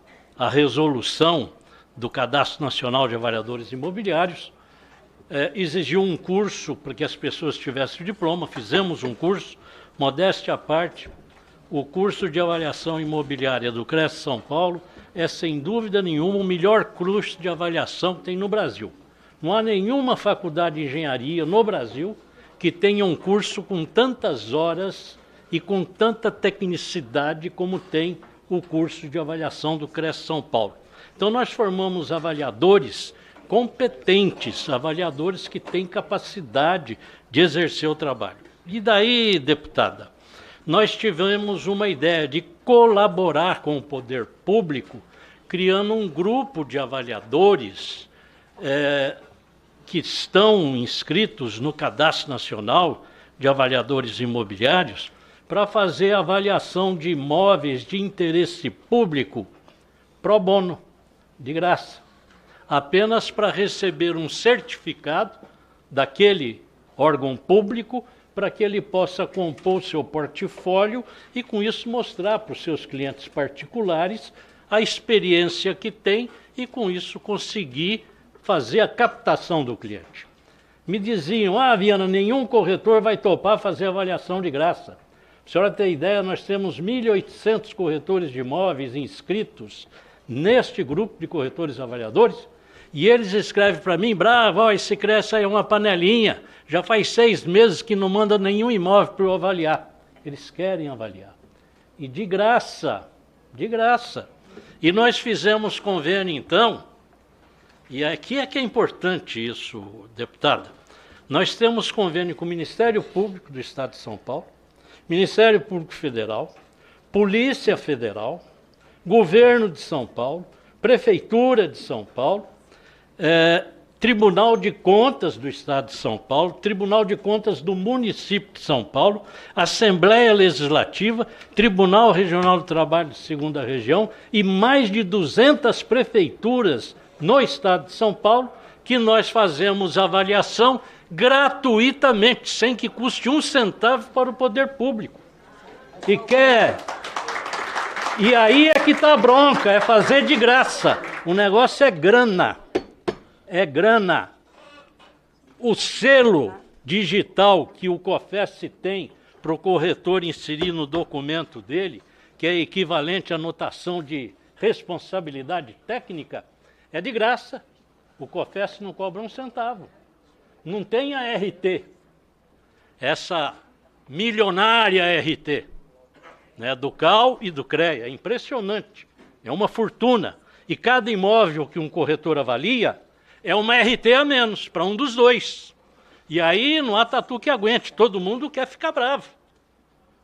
[SPEAKER 11] resolução do Cadastro Nacional de Avaliadores Imobiliários, exigiu um curso para que as pessoas tivessem o diploma, fizemos um curso, modéstia à parte, o curso de avaliação imobiliária do CRES São Paulo é, sem dúvida nenhuma, o melhor curso de avaliação que tem no Brasil. Não há nenhuma faculdade de engenharia no Brasil que tenha um curso com tantas horas e com tanta tecnicidade como tem o curso de avaliação do CRES São Paulo. Então, nós formamos avaliadores competentes, avaliadores que têm capacidade de exercer o trabalho. E daí, deputada, nós tivemos uma ideia de colaborar com o poder público, criando um grupo de avaliadores que estão inscritos no Cadastro Nacional de Avaliadores Imobiliários para fazer avaliação de imóveis de interesse público pro bono, de graça, apenas para receber um certificado daquele órgão público para que ele possa compor o seu portfólio e, com isso, mostrar para os seus clientes particulares a experiência que tem e, com isso, conseguir fazer a captação do cliente. Me diziam, Viana, nenhum corretor vai topar fazer avaliação de graça. Para a senhora ter ideia, nós temos 1.800 corretores de imóveis inscritos neste grupo de corretores avaliadores, e eles escrevem para mim, bravo, esse CRES aí é uma panelinha, já faz 6 meses que não manda nenhum imóvel para eu avaliar. Eles querem avaliar. E de graça, de graça. E nós fizemos convênio, então, e aqui é que é importante isso, deputada. Nós temos convênio com o Ministério Público do Estado de São Paulo, Ministério Público Federal, Polícia Federal, Governo de São Paulo, Prefeitura de São Paulo, Tribunal de Contas do Estado de São Paulo, Tribunal de Contas do Município de São Paulo, Assembleia Legislativa, Tribunal Regional do Trabalho de 2ª Região e mais de 200 prefeituras no Estado de São Paulo, que nós fazemos avaliação gratuitamente, sem que custe 1 centavo para o poder público. E aí é que está a bronca, é fazer de graça. O negócio é grana. é grana. O selo digital que o COFES tem para o corretor inserir no documento dele, que é equivalente à notação de responsabilidade técnica, é de graça. O COFES não cobra um centavo. Não tem a RT, essa milionária RT, né, do CAL e do CREA. É impressionante, é uma fortuna. E cada imóvel que um corretor avalia é uma RT a menos para um dos dois. E aí não há tatu que aguente, todo mundo quer ficar bravo.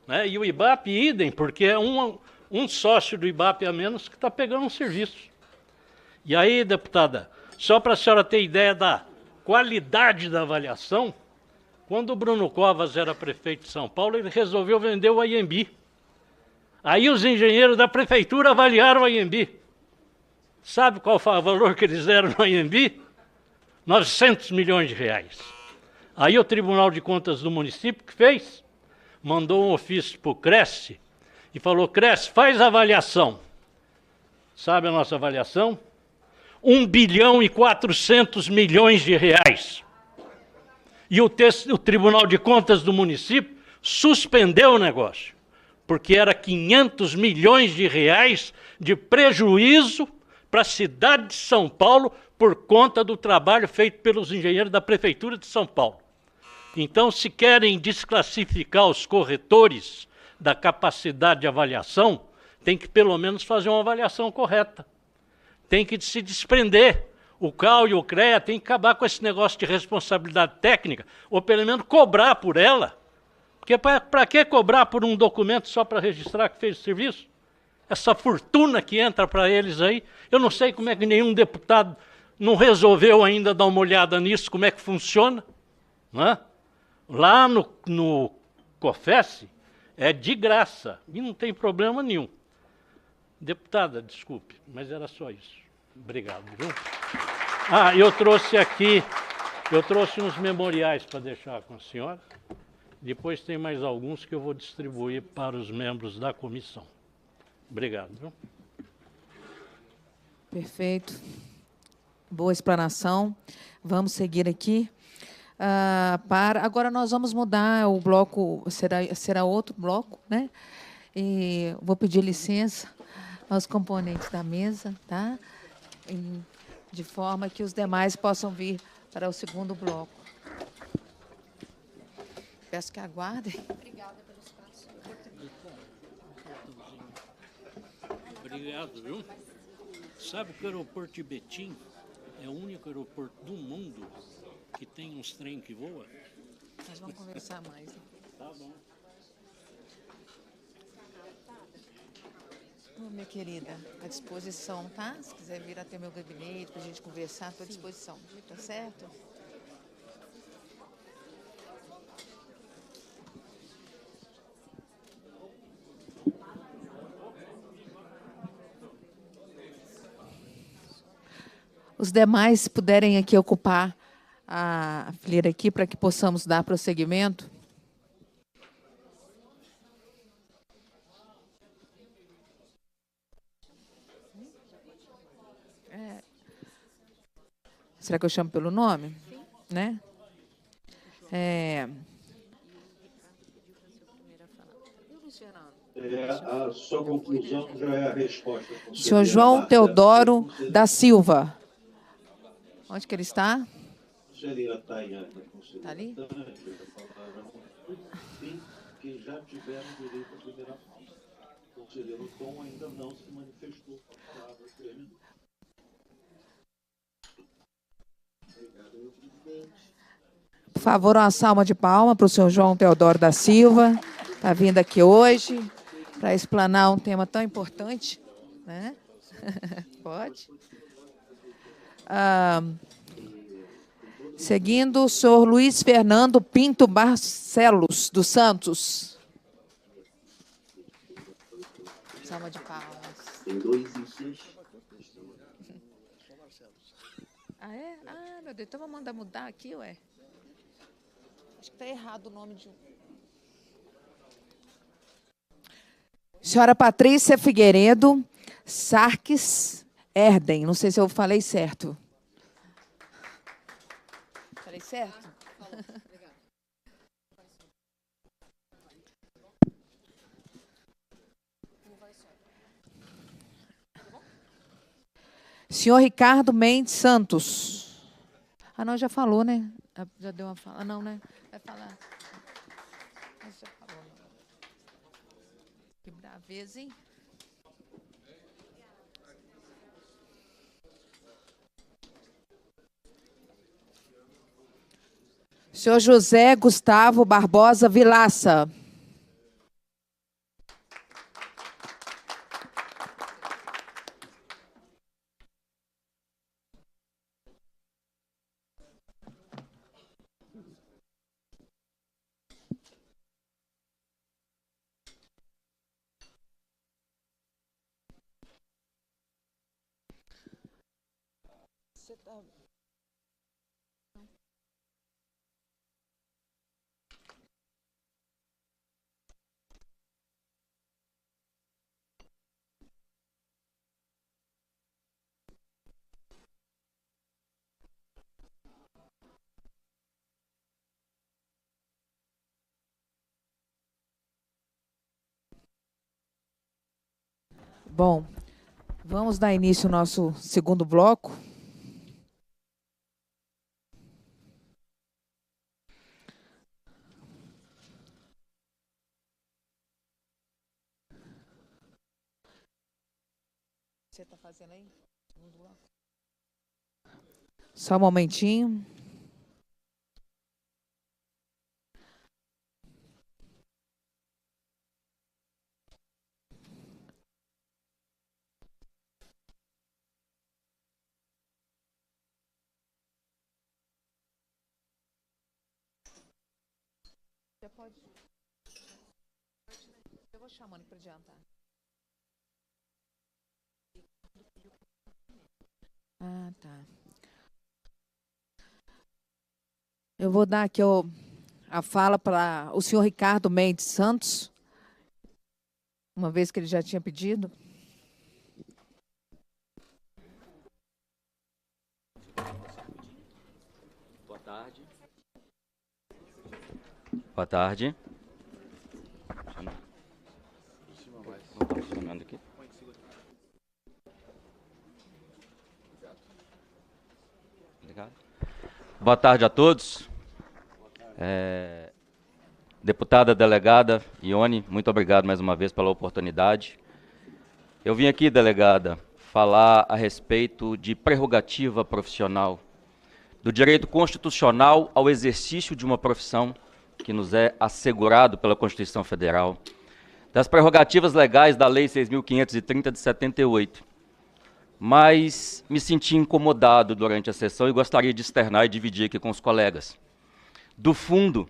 [SPEAKER 11] Né? E o IBAP idem, porque é um sócio do IBAP a menos que está pegando um serviço. E aí, deputada, só para a senhora ter ideia da qualidade da avaliação, quando o Bruno Covas era prefeito de São Paulo, ele resolveu vender o IMB. Aí os engenheiros da prefeitura avaliaram o IMB. Sabe qual foi o valor que eles deram no IMB? 900 milhões de reais. Aí o Tribunal de Contas do município que fez, mandou um ofício para o Cresce e falou, Cresce, faz a avaliação. Sabe a nossa avaliação? 1 bilhão e 400 milhões de reais. E o Tribunal de Contas do município suspendeu o negócio, porque era 500 milhões de reais de prejuízo para a cidade de São Paulo por conta do trabalho feito pelos engenheiros da Prefeitura de São Paulo. Então, se querem desclassificar os corretores da capacidade de avaliação, tem que pelo menos fazer uma avaliação correta. Tem que se desprender. O CAL e o CREA tem que acabar com esse negócio de responsabilidade técnica, ou pelo menos cobrar por ela. Porque para que cobrar por um documento só para registrar que fez o serviço? Essa fortuna que entra para eles aí, eu não sei como é que nenhum deputado não resolveu ainda dar uma olhada nisso, como é que funciona. Não é? Lá no COFES é de graça e não tem problema nenhum. Deputada, desculpe, mas era só isso. Obrigado, viu? Ah, eu trouxe uns memoriais para deixar com a senhora. Depois tem mais alguns que eu vou distribuir para os membros da comissão. Obrigado, viu?
[SPEAKER 7] Perfeito. Boa explanação. Vamos seguir aqui. Agora nós vamos mudar o bloco, será outro bloco, né? E vou pedir licença aos componentes da mesa, tá? De forma que os demais possam vir para o segundo bloco. Peço que aguardem.
[SPEAKER 3] Obrigada pelo espaço.
[SPEAKER 11] Obrigado, viu? Sabe que o aeroporto de Betim é o único aeroporto do mundo que tem uns trem que voa?
[SPEAKER 7] Nós vamos conversar mais.
[SPEAKER 11] Tá bom.
[SPEAKER 7] Minha querida, à disposição, tá? Se quiser vir até meu gabinete para a gente conversar, estou à disposição. Tá certo? Os demais puderem aqui ocupar a fileira aqui para que possamos dar prosseguimento. Será que eu chamo pelo nome? Sim. Né?
[SPEAKER 12] A sua conclusão já é a resposta.
[SPEAKER 7] Senhor João Teodoro da Silva. Onde que ele está?
[SPEAKER 12] Conselheira Tayane,
[SPEAKER 7] está ali?
[SPEAKER 12] Sim, que já tiveram direito à primeira fala. O conselheiro Tom ainda não se manifestou com a palavra. Obrigado, presidente.
[SPEAKER 7] Por favor, uma salva de palmas para o senhor João Teodoro da Silva. Está vindo aqui hoje para explanar um tema tão importante, né? Pode. Seguindo, o senhor Luiz Fernando Pinto Barcelos dos Santos. Salva de palmas.
[SPEAKER 12] Tem 2 e 6.
[SPEAKER 7] Ah, é? Ah, meu Deus, então vou mandar mudar aqui, ué. Acho que está errado o nome de um. Senhora Patrícia Figueiredo Sarques Erden. Não sei se eu falei certo. Falei certo? Senhor Ricardo Mendes Santos. Ah, não, já falou, né? Já deu uma fala. Ah, não, né? Vai falar. Mas já falou. Que braveza, hein? Senhor José Gustavo Barbosa Vilaça. Bom, vamos dar início ao nosso segundo bloco. Você está fazendo aí? Segundo bloco. Só um momentinho. Já pode. Eu vou chamando para adiantar. Ah, tá. Eu vou dar aqui a fala para o senhor Ricardo Mendes Santos, uma vez que ele já tinha pedido.
[SPEAKER 13] Boa tarde. Boa tarde. Não está funcionando aqui. Obrigado. Boa tarde a todos. Deputada delegada Ione, muito obrigado mais uma vez pela oportunidade. Eu vim aqui, delegada, falar a respeito de prerrogativa profissional, do direito constitucional ao exercício de uma profissão que nos é assegurado pela Constituição Federal, das prerrogativas legais da Lei 6.530 de 78. Mas me senti incomodado durante a sessão e gostaria de externar e dividir aqui com os colegas. Do fundo,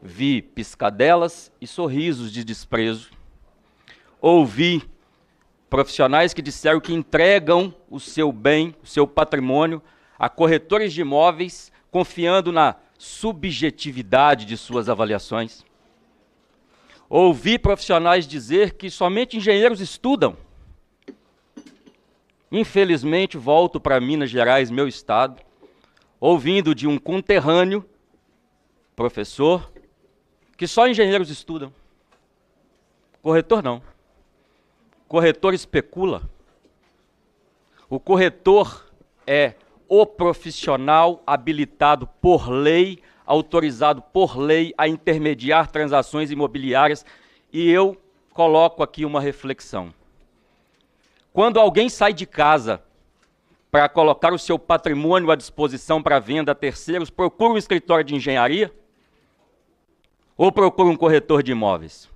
[SPEAKER 13] vi piscadelas e sorrisos de desprezo. Ouvi profissionais que disseram que entregam o seu bem, o seu patrimônio, a corretores de imóveis, confiando na subjetividade de suas avaliações. Ouvi profissionais dizer que somente engenheiros estudam. Infelizmente, volto para Minas Gerais, meu estado, ouvindo de um conterrâneo, professor, que só engenheiros estudam. Corretor não. Corretor especula. O corretor é o profissional habilitado por lei, autorizado por lei a intermediar transações imobiliárias. E eu coloco aqui uma reflexão. Quando alguém sai de casa para colocar o seu patrimônio à disposição para venda a terceiros, procura um escritório de engenharia ou procura um corretor de imóveis?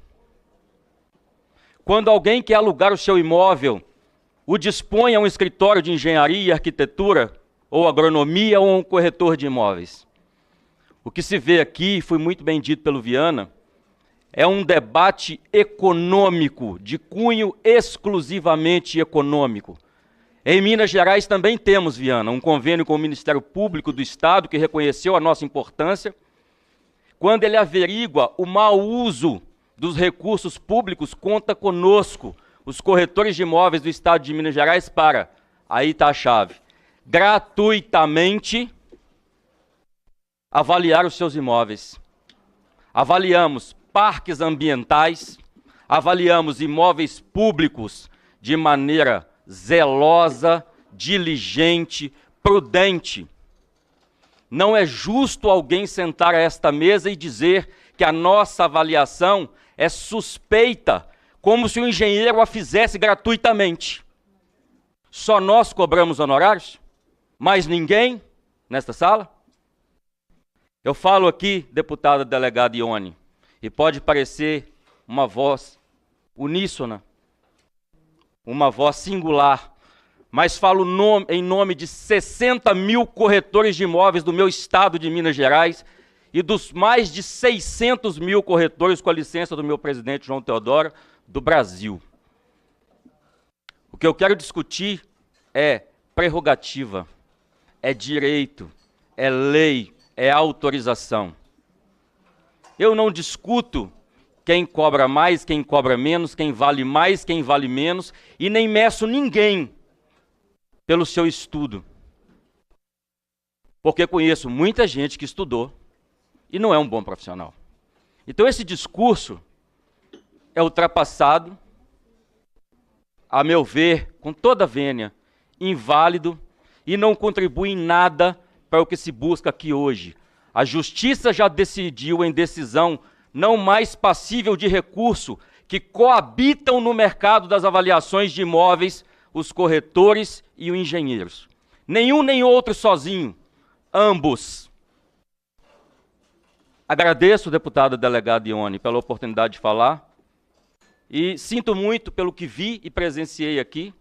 [SPEAKER 13] Quando alguém quer alugar o seu imóvel, o dispõe a um escritório de engenharia, arquitetura, ou agronomia, ou um corretor de imóveis? O que se vê aqui, foi muito bem dito pelo Viana, é um debate econômico, de cunho exclusivamente econômico. Em Minas Gerais também temos, Viana, um convênio com o Ministério Público do Estado, que reconheceu a nossa importância. Quando ele averigua o mau uso dos recursos públicos, conta conosco, os corretores de imóveis do Estado de Minas Gerais, para, aí está a chave, gratuitamente avaliar os seus imóveis. Avaliamos parques ambientais, avaliamos imóveis públicos de maneira zelosa, diligente, prudente. Não é justo alguém sentar a esta mesa e dizer que a nossa avaliação é suspeita, como se o engenheiro a fizesse gratuitamente. Só nós cobramos honorários? Mais ninguém nesta sala? Eu falo aqui, deputada delegada Ione, e pode parecer uma voz uníssona, uma voz singular, mas falo em nome de 60 mil corretores de imóveis do meu estado de Minas Gerais e dos mais de 600 mil corretores, com a licença do meu presidente João Teodoro, do Brasil. O que eu quero discutir é prerrogativa, é direito, é lei, é autorização. Eu não discuto quem cobra mais, quem cobra menos, quem vale mais, quem vale menos, e nem meço ninguém pelo seu estudo. Porque conheço muita gente que estudou e não é um bom profissional. Então esse discurso é ultrapassado, a meu ver, com toda a vênia, inválido e não contribui em nada para o que se busca aqui hoje. A Justiça já decidiu em decisão não mais passível de recurso que coabitam no mercado das avaliações de imóveis os corretores e os engenheiros. Nenhum nem outro sozinho, ambos. Agradeço, deputada delegada Ione, pela oportunidade de falar e sinto muito pelo que vi e presenciei aqui,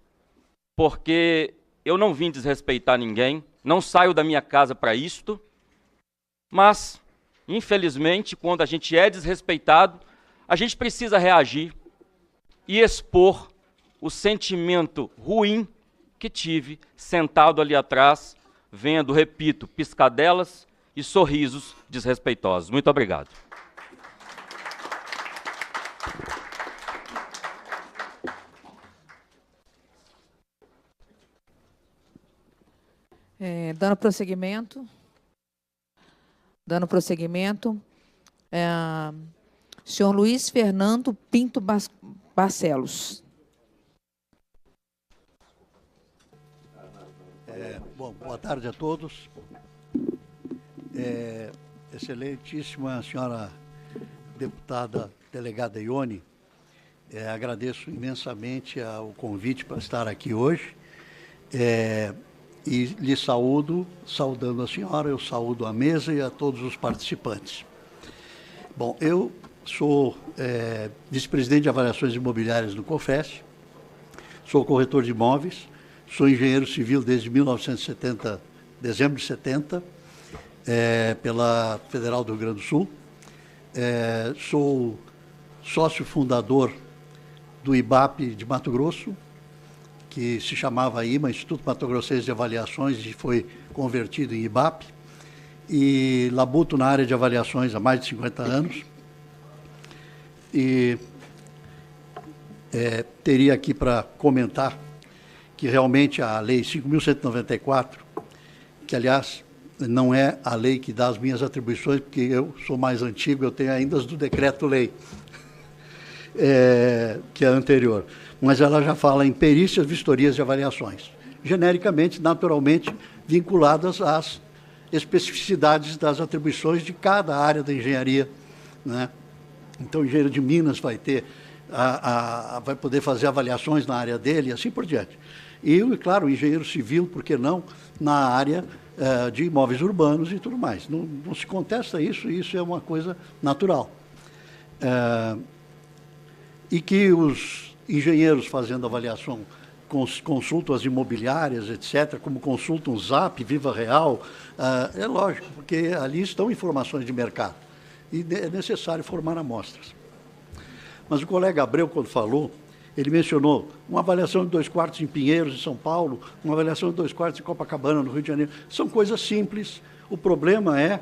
[SPEAKER 13] porque eu não vim desrespeitar ninguém, não saio da minha casa para isto, mas, infelizmente, quando a gente é desrespeitado, a gente precisa reagir e expor o sentimento ruim que tive sentado ali atrás, vendo, repito, piscadelas e sorrisos desrespeitosos. Muito obrigado.
[SPEAKER 7] Dando prosseguimento, senhor Luiz Fernando Pinto Barcelos.
[SPEAKER 14] Bom, boa tarde a todos. Excelentíssima senhora deputada delegada Ione, agradeço imensamente o convite para estar aqui hoje. E lhe saudando a senhora, eu saúdo a mesa e a todos os participantes. Bom, eu sou vice-presidente de avaliações imobiliárias do COFES, sou corretor de imóveis, sou engenheiro civil desde 1970, dezembro de 70, pela Federal do Rio Grande do Sul, sou sócio fundador do IBAP de Mato Grosso, que se chamava IMA, Instituto Mato Grossense de Avaliações, e foi convertido em IBAP, e labuto na área de avaliações há mais de 50 anos. E teria aqui para comentar que realmente a Lei 5.194, que, aliás, não é a lei que dá as minhas atribuições, porque eu sou mais antigo, eu tenho ainda as do decreto-lei, que é anterior. Mas ela já fala em perícias, vistorias e avaliações, genericamente, naturalmente, vinculadas às especificidades das atribuições de cada área da engenharia, né? Então, o engenheiro de Minas vai ter, vai poder fazer avaliações na área dele e assim por diante. E, claro, o engenheiro civil, por que não, na área de imóveis urbanos e tudo mais. Não se contesta isso, isso é uma coisa natural. E que os engenheiros fazendo avaliação consultam as imobiliárias, etc., como consultam o Zap, Viva Real, é lógico, porque ali estão informações de mercado e é necessário formar amostras. Mas o colega Abreu, quando falou, ele mencionou uma avaliação de 2 quartos em Pinheiros, em São Paulo, uma avaliação de 2 quartos em Copacabana, no Rio de Janeiro. São coisas simples. O problema é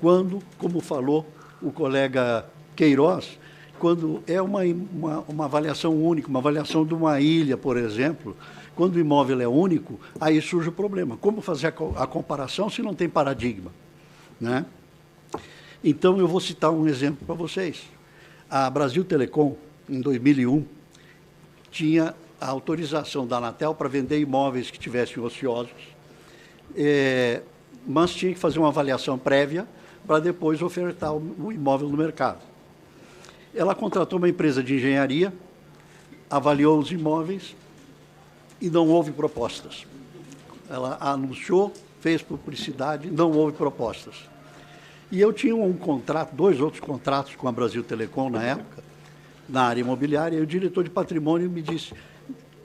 [SPEAKER 14] quando, como falou o colega Queiroz, quando é uma avaliação única, uma avaliação de uma ilha, por exemplo, quando o imóvel é único, aí surge o problema. Como fazer a comparação se não tem paradigma, né? Então, eu vou citar um exemplo para vocês. A Brasil Telecom, em 2001, tinha a autorização da Anatel para vender imóveis que tivessem ociosos, mas tinha que fazer uma avaliação prévia para depois ofertar o imóvel no mercado. Ela contratou uma empresa de engenharia, avaliou os imóveis e não houve propostas. Ela anunciou, fez publicidade, não houve propostas. E eu tinha um contrato, 2 outros contratos com a Brasil Telecom na época, na área imobiliária, e o diretor de patrimônio me disse: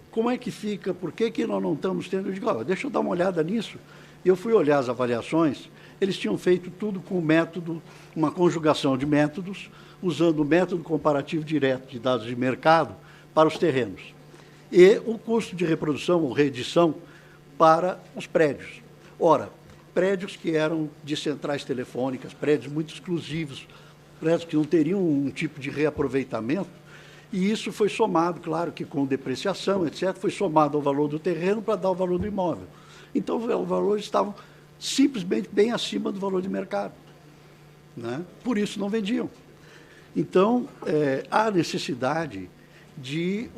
[SPEAKER 14] como é que fica, por que nós não estamos tendo? Eu digo: deixa eu dar uma olhada nisso. Eu fui olhar as avaliações, eles tinham feito tudo com o método, uma conjugação de métodos, usando o método comparativo direto de dados de mercado para os terrenos. E o custo de reprodução ou reedição para os prédios. Ora, prédios que eram de centrais telefônicas, prédios muito exclusivos, prédios que não teriam um tipo de reaproveitamento, e isso foi somado, claro que com depreciação, etc., foi somado ao valor do terreno para dar o valor do imóvel. Então, os valores estavam simplesmente bem acima do valor de mercado, né? Por isso não vendiam. Então, há necessidade de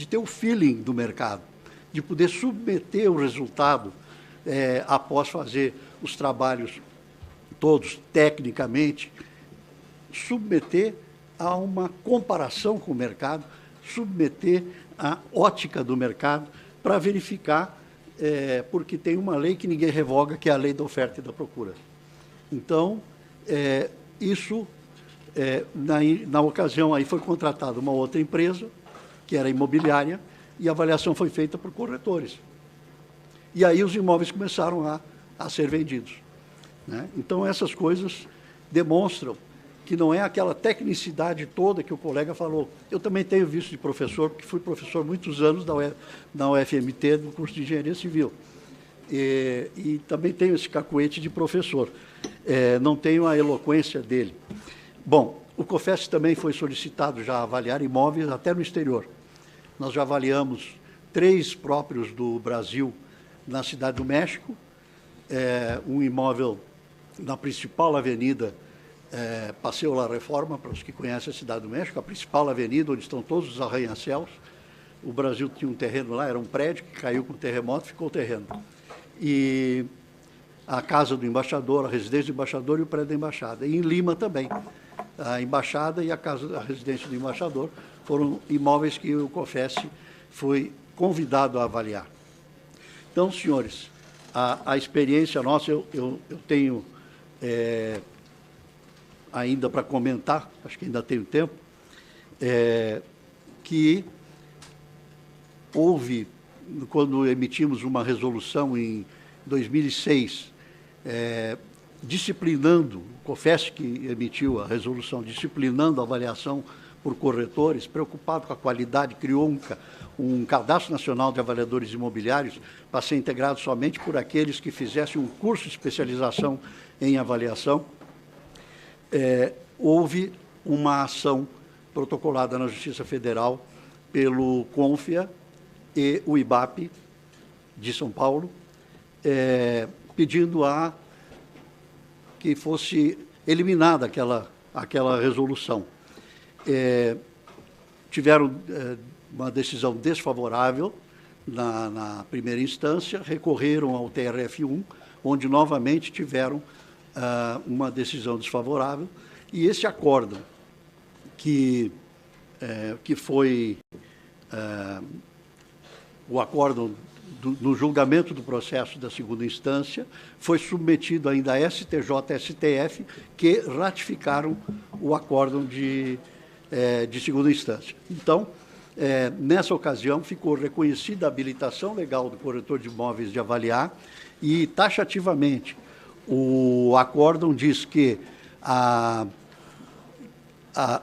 [SPEAKER 14] ter o feeling do mercado, de poder submeter o resultado após fazer os trabalhos todos tecnicamente, submeter a uma comparação com o mercado, submeter a ótica do mercado para verificar, porque tem uma lei que ninguém revoga, que é a lei da oferta e da procura. Então, isso, na ocasião, aí foi contratada uma outra empresa, que era imobiliária, e a avaliação foi feita por corretores. E aí os imóveis começaram a ser vendidos, né? Então, essas coisas demonstram que não é aquela tecnicidade toda que o colega falou. Eu também tenho visto de professor, porque fui professor muitos anos na UFMT, no curso de Engenharia Civil. E também tenho esse cacuete de professor. Não tenho a eloquência dele. Bom, o COFES também foi solicitado já a avaliar imóveis até no exterior. Nós já avaliamos 3 próprios do Brasil na Cidade do México, um imóvel na principal avenida, Passeio La Reforma, para os que conhecem a Cidade do México, a principal avenida onde estão todos os arranha-céus. O Brasil tinha um terreno lá, era um prédio que caiu com o terremoto, ficou o terreno. E a casa do embaixador, a residência do embaixador e o prédio da embaixada. E em Lima também. A embaixada e a residência do embaixador foram imóveis que o COFES foi convidado a avaliar. Então, senhores, a experiência nossa, eu tenho ainda para comentar, acho que ainda tenho tempo, que houve, quando emitimos uma resolução em 2006, disciplinando, o COFES que emitiu a resolução, disciplinando a avaliação por corretores, preocupado com a qualidade, criou um cadastro nacional de avaliadores imobiliários para ser integrado somente por aqueles que fizessem um curso de especialização em avaliação. Houve uma ação protocolada na Justiça Federal pelo CONFIA e o IBAP de São Paulo, pedindo que fosse eliminada aquela resolução. Tiveram uma decisão desfavorável na primeira instância, recorreram ao TRF1, onde novamente tiveram uma decisão desfavorável, e esse acórdão, que foi o acórdão no julgamento do processo da segunda instância, foi submetido ainda a STJ e STF, que ratificaram o acórdão de segunda instância. Então, nessa ocasião, ficou reconhecida a habilitação legal do corretor de imóveis de avaliar, e, taxativamente, o acórdão diz que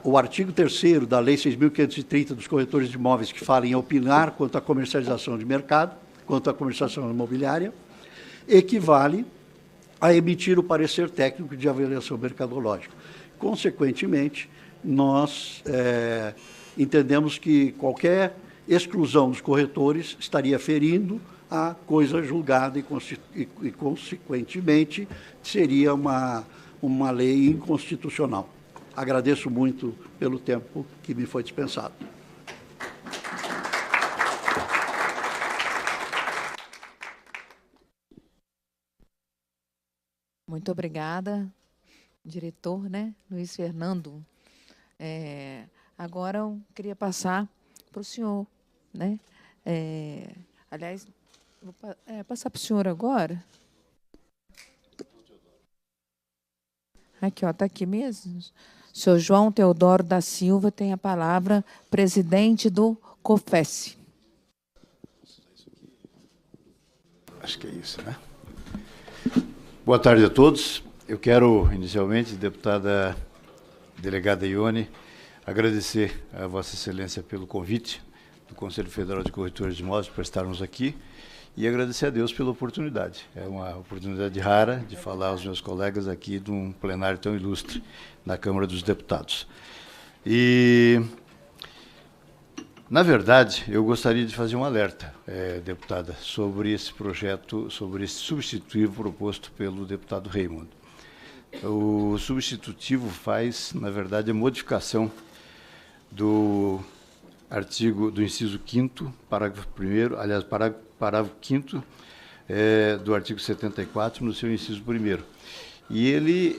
[SPEAKER 14] o artigo 3º da Lei 6.530 dos corretores de imóveis, que fala em opinar quanto à comercialização de mercado, quanto à comercialização imobiliária, equivale a emitir o parecer técnico de avaliação mercadológica. Consequentemente, nós entendemos que qualquer exclusão dos corretores estaria ferindo a coisa julgada e consequentemente, seria uma uma lei inconstitucional. Agradeço muito pelo tempo que me foi dispensado.
[SPEAKER 7] Muito obrigada, diretor, né, Luiz Fernando. Agora eu queria passar para o senhor, né? Aliás, vou passar para o senhor agora. Aqui, ó, está aqui mesmo. O senhor João Teodoro da Silva tem a palavra, presidente do COFES.
[SPEAKER 15] Acho que é isso, né? Boa tarde a todos. Eu quero, inicialmente, deputada delegada Ione, agradecer a Vossa Excelência pelo convite do Conselho Federal de Corretores de Imóveis para estarmos aqui e agradecer a Deus pela oportunidade. É uma oportunidade rara de falar aos meus colegas aqui de um plenário tão ilustre na Câmara dos Deputados. E, na verdade, eu gostaria de fazer um alerta, deputada, sobre esse projeto, sobre esse substitutivo proposto pelo deputado Raymond. O substitutivo faz, na verdade, a modificação do artigo do inciso 5º, parágrafo 1º, aliás, parágrafo 5º do artigo 74, no seu inciso 1º. E ele,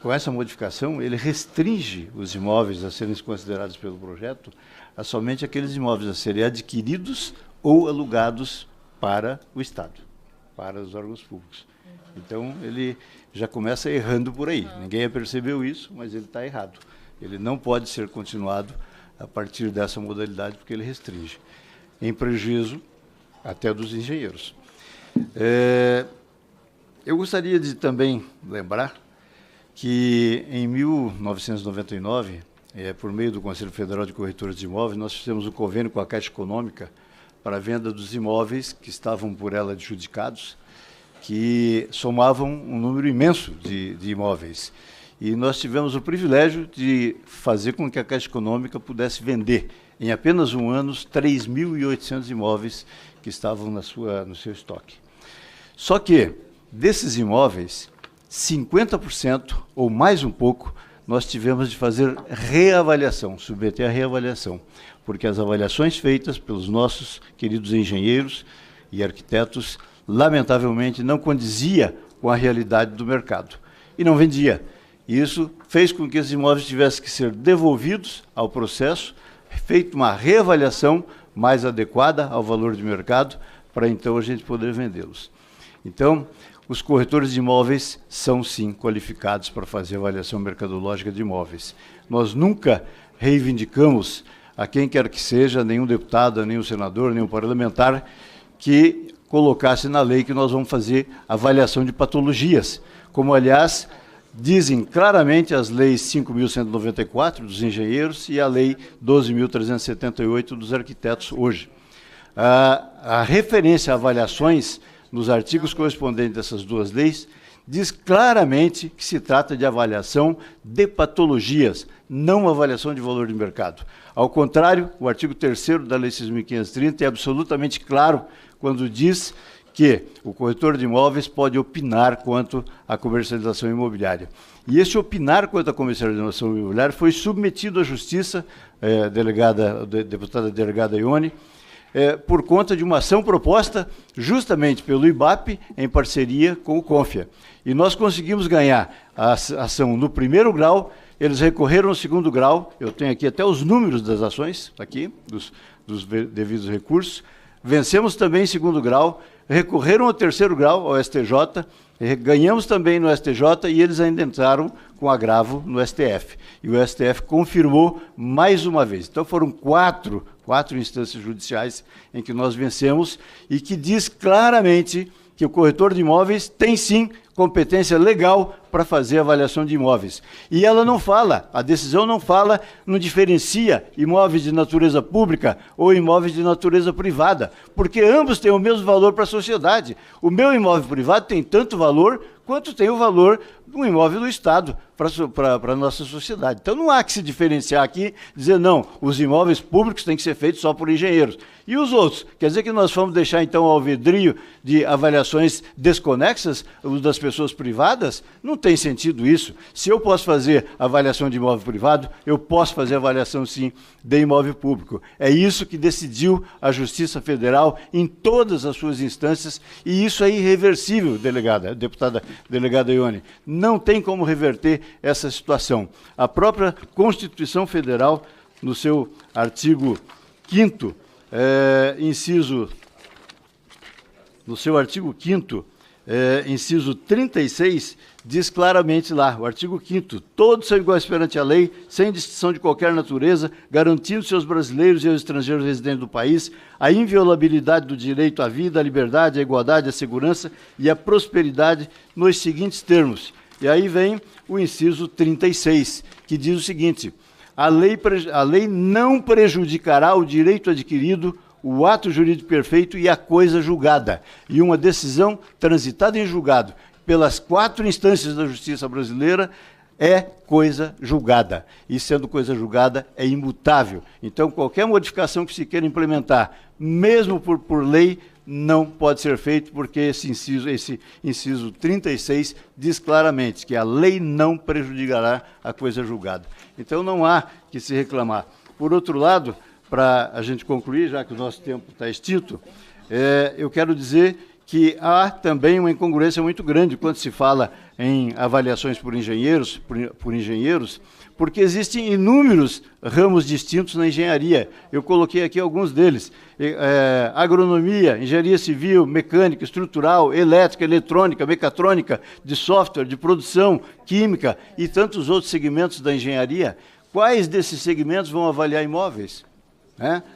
[SPEAKER 15] com essa modificação, ele restringe os imóveis a serem considerados pelo projeto a somente aqueles imóveis a serem adquiridos ou alugados para o Estado, para os órgãos públicos. Então, ele já começa errando por aí. Ninguém percebeu isso, mas ele está errado. Ele não pode ser continuado a partir dessa modalidade, porque ele restringe, em prejuízo até dos engenheiros. Eu gostaria de também lembrar que, em 1999, por meio do Conselho Federal de Corretores de Imóveis, nós fizemos um convênio com a Caixa Econômica para a venda dos imóveis que estavam por ela adjudicados, que somavam um número imenso de imóveis. E nós tivemos o privilégio de fazer com que a Caixa Econômica pudesse vender, em apenas um ano, 3.800 imóveis que estavam no seu estoque. Só que, desses imóveis, 50% ou mais um pouco, nós tivemos de fazer reavaliação, submeter a reavaliação, porque as avaliações feitas pelos nossos queridos engenheiros e arquitetos, lamentavelmente, não condizia com a realidade do mercado. E não vendia. Isso fez com que esses imóveis tivessem que ser devolvidos ao processo, feita uma reavaliação mais adequada ao valor de mercado, para então a gente poder vendê-los. Então, os corretores de imóveis são, sim, qualificados para fazer avaliação mercadológica de imóveis. Nós nunca reivindicamos a quem quer que seja, nenhum deputado, nenhum senador, nenhum parlamentar, que colocasse na lei que nós vamos fazer avaliação de patologias, como, aliás, dizem claramente as leis 5.194 dos engenheiros e a lei 12.378 dos arquitetos hoje. A referência a avaliações nos artigos correspondentes dessas duas leis diz claramente que se trata de avaliação de patologias, não avaliação de valor de mercado. Ao contrário, o artigo 3º da Lei 6.530 é absolutamente claro quando diz que o corretor de imóveis pode opinar quanto à comercialização imobiliária. E esse opinar quanto à comercialização imobiliária foi submetido à Justiça, deputada delegada Ione, por conta de uma ação proposta justamente pelo IBAP em parceria com o CONFIA. E nós conseguimos ganhar a ação no primeiro grau, eles recorreram ao segundo grau, eu tenho aqui até os números das ações, aqui, dos devidos recursos, vencemos também em segundo grau, recorreram ao terceiro grau, ao STJ, ganhamos também no STJ e eles ainda entraram com agravo no STF. E o STF confirmou mais uma vez. Então foram quatro instâncias judiciais em que nós vencemos e que diz claramente que o corretor de imóveis tem sim competência legal para fazer avaliação de imóveis. E ela não fala, a decisão não fala, não diferencia imóveis de natureza pública ou imóveis de natureza privada, porque ambos têm o mesmo valor para a sociedade. O meu imóvel privado tem tanto valor quanto tem o valor um imóvel do Estado para a nossa sociedade. Então, não há que se diferenciar aqui, dizer, não, os imóveis públicos têm que ser feitos só por engenheiros. E os outros? Quer dizer que nós vamos deixar, então, ao alvedrio de avaliações desconexas das pessoas privadas? Não tem sentido isso. Se eu posso fazer avaliação de imóvel privado, eu posso fazer avaliação, sim, de imóvel público. É isso que decidiu a Justiça Federal em todas as suas instâncias, e isso é irreversível, deputada delegada Ione. Não tem como reverter essa situação. A própria Constituição Federal, no seu artigo 5º, inciso 36, diz claramente lá, o artigo 5º, todos são iguais perante a lei, sem distinção de qualquer natureza, garantindo-se aos brasileiros e aos estrangeiros residentes do país a inviolabilidade do direito à vida, à liberdade, à igualdade, à segurança e à prosperidade nos seguintes termos. E aí vem o inciso 36, que diz o seguinte: a lei não prejudicará o direito adquirido, o ato jurídico perfeito e a coisa julgada. E uma decisão transitada em julgado pelas 4 instâncias da justiça brasileira é coisa julgada. E sendo coisa julgada, é imutável. Então, qualquer modificação que se queira implementar, mesmo por lei, não pode ser feito, porque esse inciso 36 diz claramente que a lei não prejudicará a coisa julgada. Então, não há que se reclamar. Por outro lado, para a gente concluir, já que o nosso tempo está extinto, eu quero dizer que há também uma incongruência muito grande quando se fala em avaliações por engenheiros, porque existem inúmeros ramos distintos na engenharia. Eu coloquei aqui alguns deles. Agronomia, engenharia civil, mecânica, estrutural, elétrica, eletrônica, mecatrônica, de software, de produção, química e tantos outros segmentos da engenharia. Quais desses segmentos vão avaliar imóveis?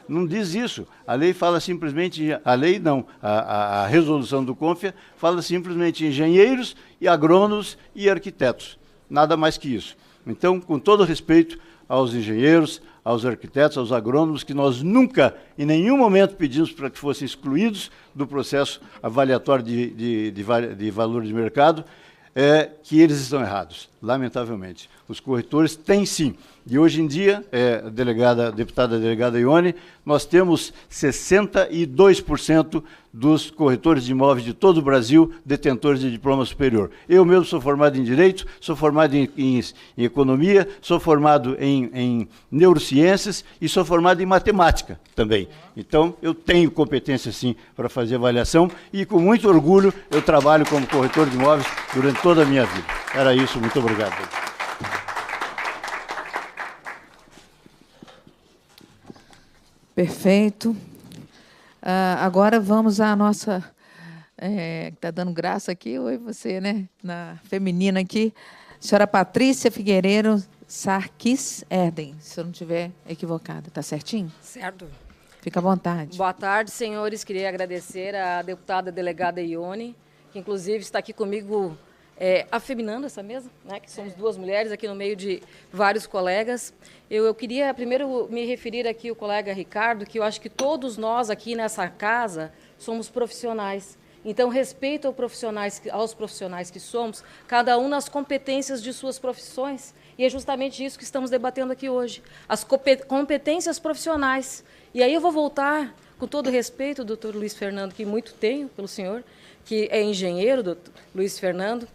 [SPEAKER 15] Não diz isso. A lei fala simplesmente, a resolução do CONFIA fala simplesmente engenheiros e agrônomos e arquitetos. Nada mais que isso. Então, com todo respeito aos engenheiros, aos arquitetos, aos agrônomos, que nós nunca, em nenhum momento, pedimos para que fossem excluídos do processo avaliatório de valor de mercado, que eles estão errados, lamentavelmente. Os corretores têm sim. E hoje em dia, deputada delegada Ione, nós temos 62% dos corretores de imóveis de todo o Brasil detentores de diploma superior. Eu mesmo sou formado em Direito, sou formado em Economia, sou formado em Neurociências e sou formado em Matemática também. Então, eu tenho competência, sim, para fazer avaliação e, com muito orgulho, eu trabalho como corretor de imóveis durante toda a minha vida. Era isso, muito obrigado.
[SPEAKER 7] Perfeito. Agora vamos à nossa... está dando graça aqui, oi você, né? Na feminina aqui. Senhora Patrícia Figueiredo Sarquis Erden, se eu não estiver equivocada. Está certinho?
[SPEAKER 16] Certo.
[SPEAKER 7] Fica à vontade.
[SPEAKER 16] Boa tarde, senhores. Queria agradecer à deputada delegada Ione, que inclusive está aqui comigo afeminando essa mesa, né, que somos 2 mulheres aqui no meio de vários colegas. Eu queria primeiro me referir aqui ao colega Ricardo, que eu acho que todos nós aqui nessa casa somos profissionais. Então, respeito aos profissionais que somos, cada um nas competências de suas profissões. E é justamente isso que estamos debatendo aqui hoje, as competências profissionais. E aí eu vou voltar, com todo respeito, doutor Luiz Fernando, que muito tenho pelo senhor, que é engenheiro, doutor Luiz Fernando,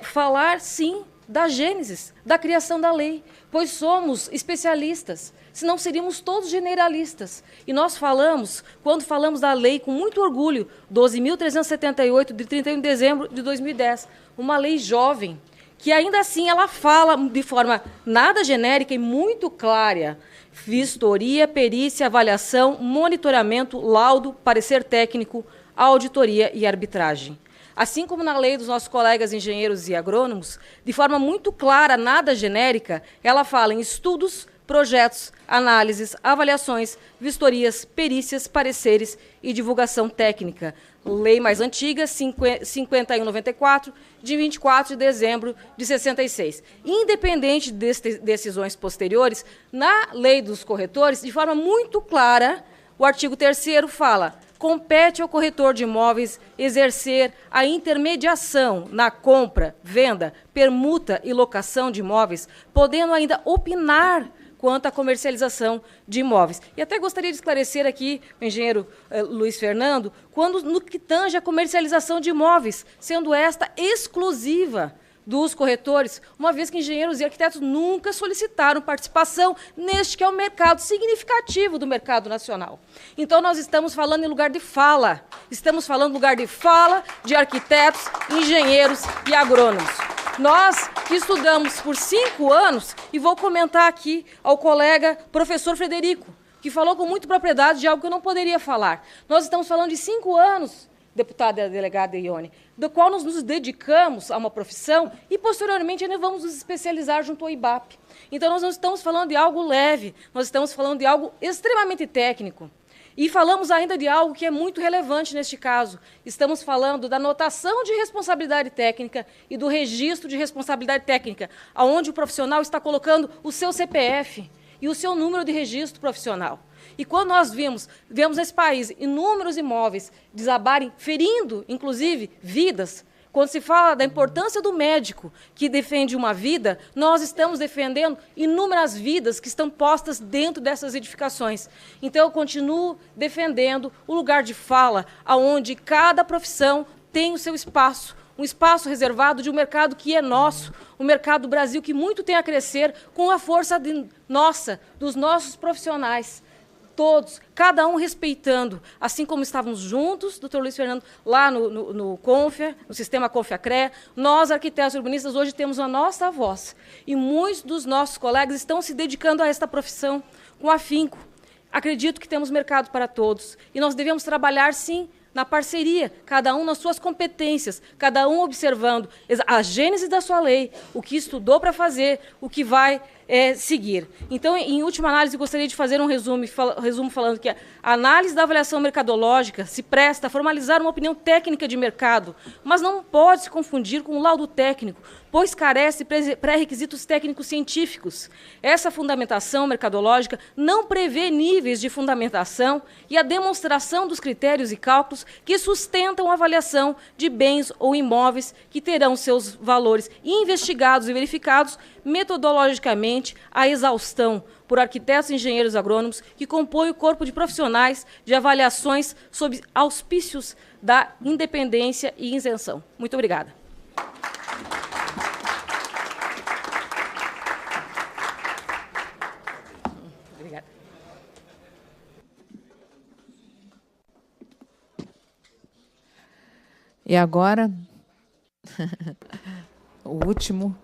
[SPEAKER 16] falar, sim, da gênesis, da criação da lei, pois somos especialistas, senão seríamos todos generalistas. E nós falamos, quando falamos da lei, com muito orgulho, 12.378, de 31 de dezembro de 2010, uma lei jovem, que ainda assim ela fala de forma nada genérica e muito clara: vistoria, perícia, avaliação, monitoramento, laudo, parecer técnico, auditoria e arbitragem. Assim como na lei dos nossos colegas engenheiros e agrônomos, de forma muito clara, nada genérica, ela fala em estudos, projetos, análises, avaliações, vistorias, perícias, pareceres e divulgação técnica. Lei mais antiga, 5194, de 24 de dezembro de 66. Independente de decisões posteriores, na lei dos corretores, de forma muito clara, o artigo 3º fala: compete ao corretor de imóveis exercer a intermediação na compra, venda, permuta e locação de imóveis, podendo ainda opinar quanto à comercialização de imóveis. E até gostaria de esclarecer aqui o engenheiro Luiz Fernando, quando no que tange a comercialização de imóveis, sendo esta exclusiva dos corretores, uma vez que engenheiros e arquitetos nunca solicitaram participação neste que é um mercado significativo do mercado nacional. Então, nós estamos falando em lugar de fala. Estamos falando em lugar de fala de arquitetos, engenheiros e agrônomos. Nós que estudamos por 5 anos, e vou comentar aqui ao colega professor Frederico, que falou com muita propriedade de algo que eu não poderia falar. Nós estamos falando de 5 anos, deputada delegada Ione, do qual nós nos dedicamos a uma profissão e, posteriormente, ainda vamos nos especializar junto ao IBAP. Então, nós não estamos falando de algo leve, nós estamos falando de algo extremamente técnico. E falamos ainda de algo que é muito relevante neste caso. Estamos falando da notação de responsabilidade técnica e do registro de responsabilidade técnica, onde o profissional está colocando o seu CPF e o seu número de registro profissional. E quando nós vemos nesse país inúmeros imóveis desabarem, ferindo, inclusive, vidas, quando se fala da importância do médico que defende uma vida, nós estamos defendendo inúmeras vidas que estão postas dentro dessas edificações. Então, eu continuo defendendo o lugar de fala, onde cada profissão tem o seu espaço, um espaço reservado de um mercado que é nosso, um mercado do Brasil que muito tem a crescer com a força dos nossos profissionais. Todos, cada um respeitando, assim como estávamos juntos, doutor Luiz Fernando, lá no CONFIA, no sistema CONFIA-CRE, nós, arquitetos e urbanistas, hoje temos a nossa voz. E muitos dos nossos colegas estão se dedicando a esta profissão com afinco. Acredito que temos mercado para todos. E nós devemos trabalhar, sim, na parceria, cada um nas suas competências, cada um observando a gênese da sua lei, o que estudou para fazer, o que vai seguir. Então, em última análise, gostaria de fazer um resumo falando que a análise da avaliação mercadológica se presta a formalizar uma opinião técnica de mercado, mas não pode se confundir com o laudo técnico, pois carece pré-requisitos técnicos científicos. Essa fundamentação mercadológica não prevê níveis de fundamentação e a demonstração dos critérios e cálculos que sustentam a avaliação de bens ou imóveis que terão seus valores investigados e verificados metodologicamente a exaustão por arquitetos e engenheiros agrônomos que compõem o corpo de profissionais de avaliações sob auspícios da independência e isenção. Muito obrigada. Obrigada.
[SPEAKER 7] E agora, o último,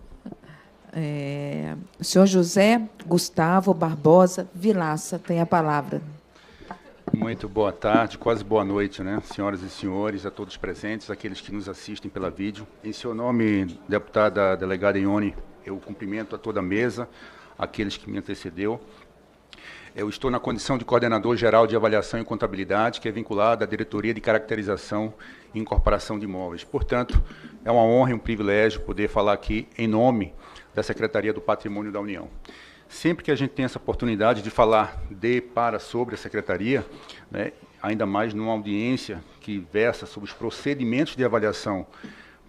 [SPEAKER 7] o senhor José Gustavo Barbosa Vilaça tem a palavra.
[SPEAKER 17] Muito boa tarde, quase boa noite, né, senhoras e senhores, a todos presentes, aqueles que nos assistem pela vídeo. Em seu nome, deputada delegada Ione, eu cumprimento a toda a mesa, aqueles que me antecedeu. Eu estou na condição de coordenador geral de avaliação e contabilidade, que é vinculado à diretoria de caracterização e incorporação de imóveis. Portanto, é uma honra e um privilégio poder falar aqui em nome da Secretaria do Patrimônio da União. Sempre que a gente tem essa oportunidade de falar sobre a Secretaria, né, ainda mais numa audiência que versa sobre os procedimentos de avaliação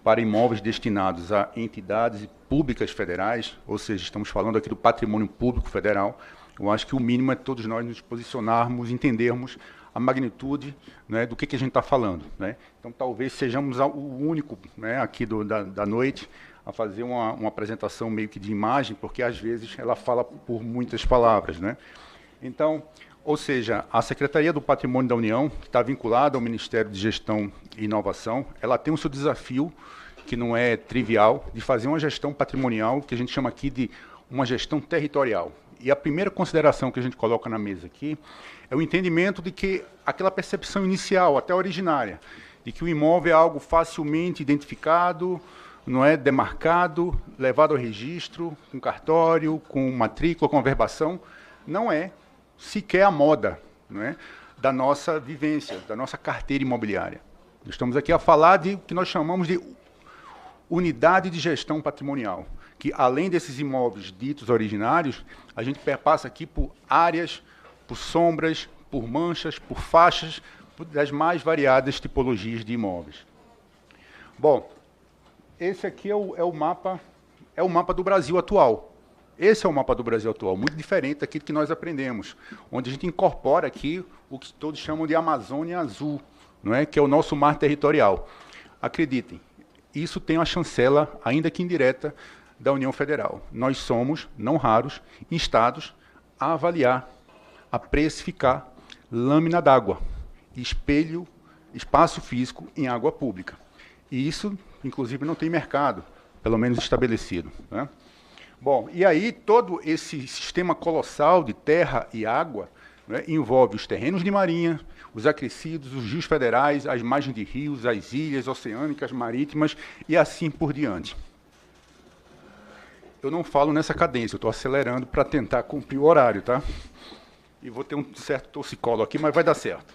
[SPEAKER 17] para imóveis destinados a entidades públicas federais, ou seja, estamos falando aqui do patrimônio público federal, eu acho que o mínimo é todos nós nos posicionarmos, entendermos a magnitude, né, do que a gente está falando, né? Então, talvez sejamos o único, né, aqui da noite a fazer uma apresentação meio que de imagem, porque, às vezes, ela fala por muitas palavras, né? Então, ou seja, a Secretaria do Patrimônio da União, que está vinculada ao Ministério de Gestão e Inovação, ela tem o seu desafio, que não é trivial, de fazer uma gestão patrimonial, que a gente chama aqui de uma gestão territorial. E a primeira consideração que a gente coloca na mesa aqui é o entendimento de que aquela percepção inicial, até originária, de que o imóvel é algo facilmente identificado, não é demarcado, levado ao registro, com cartório, com matrícula, com averbação, não é sequer a moda, não é, da nossa vivência, da nossa carteira imobiliária. Estamos aqui a falar de o que nós chamamos de unidade de gestão patrimonial, que além desses imóveis ditos originários, a gente perpassa aqui por áreas, por sombras, por manchas, por faixas, das mais variadas tipologias de imóveis. Bom, esse aqui é o mapa do Brasil atual. Esse é o mapa do Brasil atual, muito diferente daquilo que nós aprendemos, onde a gente incorpora aqui o que todos chamam de Amazônia Azul, não é? Que é o nosso mar territorial. Acreditem, isso tem uma chancela, ainda que indireta, da União Federal. Nós somos, não raros, instados a avaliar, a precificar lâmina d'água, espelho, espaço físico em água pública. E isso, inclusive, não tem mercado, pelo menos estabelecido, né? Bom, e aí todo esse sistema colossal de terra e água, né, envolve os terrenos de marinha, os acrescidos, os rios federais, as margens de rios, as ilhas oceânicas, marítimas e assim por diante. Eu não falo nessa cadência, eu estou acelerando para tentar cumprir o horário, tá? E vou ter um certo torcicolo aqui, mas vai dar certo.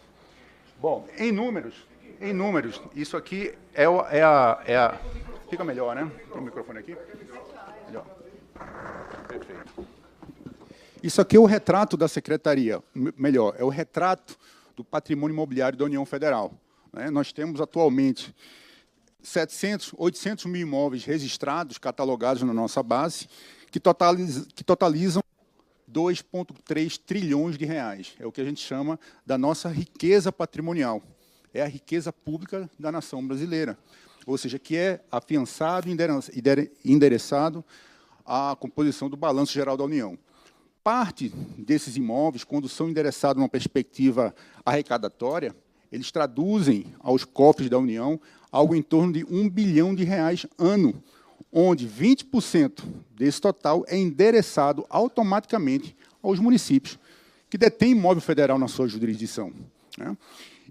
[SPEAKER 17] Bom, em números, isso aqui é a... Fica melhor, né? Tem o microfone aqui? Melhor. Perfeito. Isso aqui é o retrato da Secretaria, melhor, é o retrato do patrimônio imobiliário da União Federal, né? Nós temos atualmente 800 mil imóveis registrados, catalogados na nossa base, que totalizam 2,3 trilhões de reais. É o que a gente chama da nossa riqueza patrimonial. É a riqueza pública da nação brasileira. Ou seja, que é afiançado e endereçado à composição do Balanço Geral da União. Parte desses imóveis, quando são endereçados numa perspectiva arrecadatória, eles traduzem aos cofres da União algo em torno de R$1 bilhão ano, onde 20% desse total é endereçado automaticamente aos municípios, que detêm imóvel federal na sua jurisdição, né?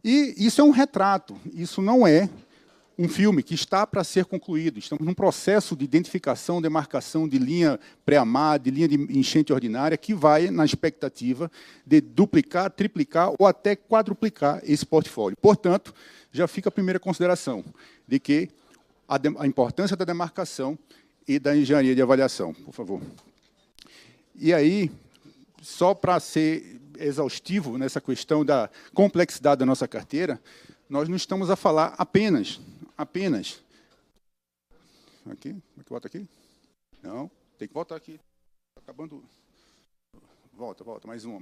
[SPEAKER 17] E isso é um retrato, isso não é um filme que está para ser concluído. Estamos num processo de identificação, demarcação de linha pré-amar, de linha de enchente ordinária, que vai na expectativa de duplicar, triplicar ou até quadruplicar esse portfólio. Portanto, já fica a primeira consideração de que a importância da demarcação e da engenharia de avaliação, por favor. E aí, só para ser exaustivo nessa questão da complexidade da nossa carteira, nós não estamos a falar apenas. Aqui? Como é que volta aqui? Não, tem que voltar aqui. Está acabando. Volta, mais um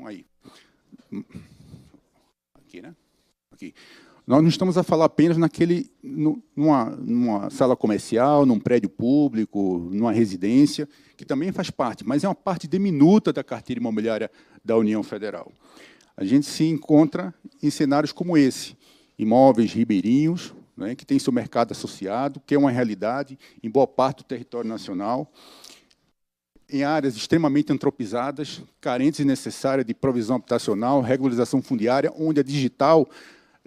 [SPEAKER 17] aí. Aqui, né? Aqui. Nós não estamos a falar apenas numa sala comercial, num prédio público, numa residência, que também faz parte, mas é uma parte diminuta da carteira imobiliária da União Federal. A gente se encontra em cenários como esse, imóveis ribeirinhos, né, que tem seu mercado associado, que é uma realidade em boa parte do território nacional, em áreas extremamente antropizadas, carentes e necessárias de provisão habitacional, regularização fundiária, onde a digital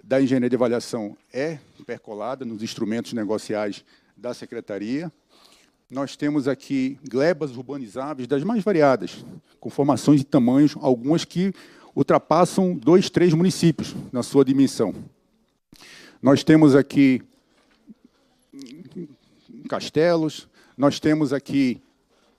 [SPEAKER 17] da engenharia de avaliação é percolada nos instrumentos negociais da Secretaria. Nós temos aqui glebas urbanizáveis das mais variadas, com formações de tamanhos, algumas que ultrapassam 2, 3 municípios na sua dimensão. Nós temos aqui castelos, nós temos aqui,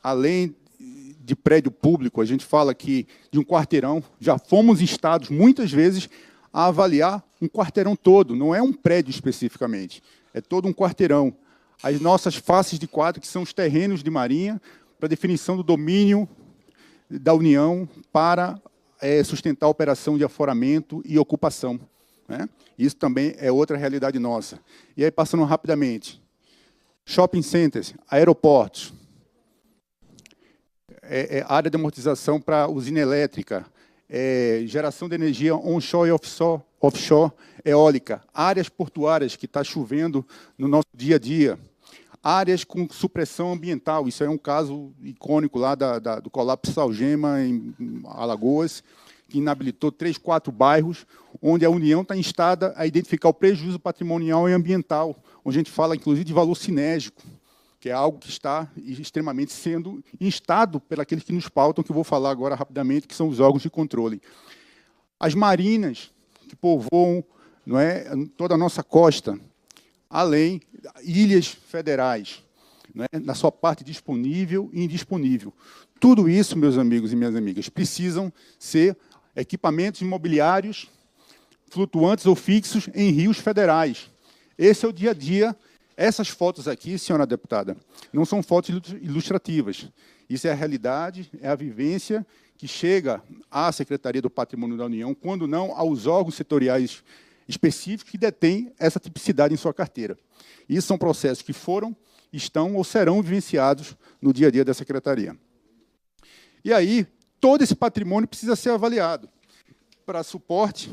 [SPEAKER 17] além de prédio público, a gente fala aqui de um quarteirão, já fomos instados muitas vezes a avaliar um quarteirão todo, não é um prédio especificamente, é todo um quarteirão. As nossas faces de quadro, que são os terrenos de marinha, para definição do domínio da União para sustentar a operação de aforamento e ocupação, né? Isso também é outra realidade nossa. E aí, passando rapidamente, shopping centers, aeroportos, área de amortização para usina elétrica, geração de energia onshore e offshore, eólica, áreas portuárias que está chovendo no nosso dia a dia, áreas com supressão ambiental, isso é um caso icônico lá do colapso Salgema, em Alagoas, que inabilitou 3, 4 bairros, onde a União está instada a identificar o prejuízo patrimonial e ambiental, onde a gente fala, inclusive, de valor sinérgico, que é algo que está extremamente sendo instado pelos que nos pautam, que eu vou falar agora rapidamente, que são os órgãos de controle. As marinas, que povoam, não é, toda a nossa costa, além ilhas federais, né, na sua parte disponível e indisponível. Tudo isso, meus amigos e minhas amigas, precisam ser
[SPEAKER 18] equipamentos imobiliários flutuantes ou fixos em rios federais. Esse é o dia a dia. Essas fotos aqui, senhora deputada, não são fotos ilustrativas. Isso é a realidade, é a vivência que chega à Secretaria do Patrimônio da União, quando não aos órgãos setoriais específicos que detêm essa tipicidade em sua carteira. Isso são processos que foram, estão ou serão vivenciados no dia a dia da Secretaria. E aí, todo esse patrimônio precisa ser avaliado para suporte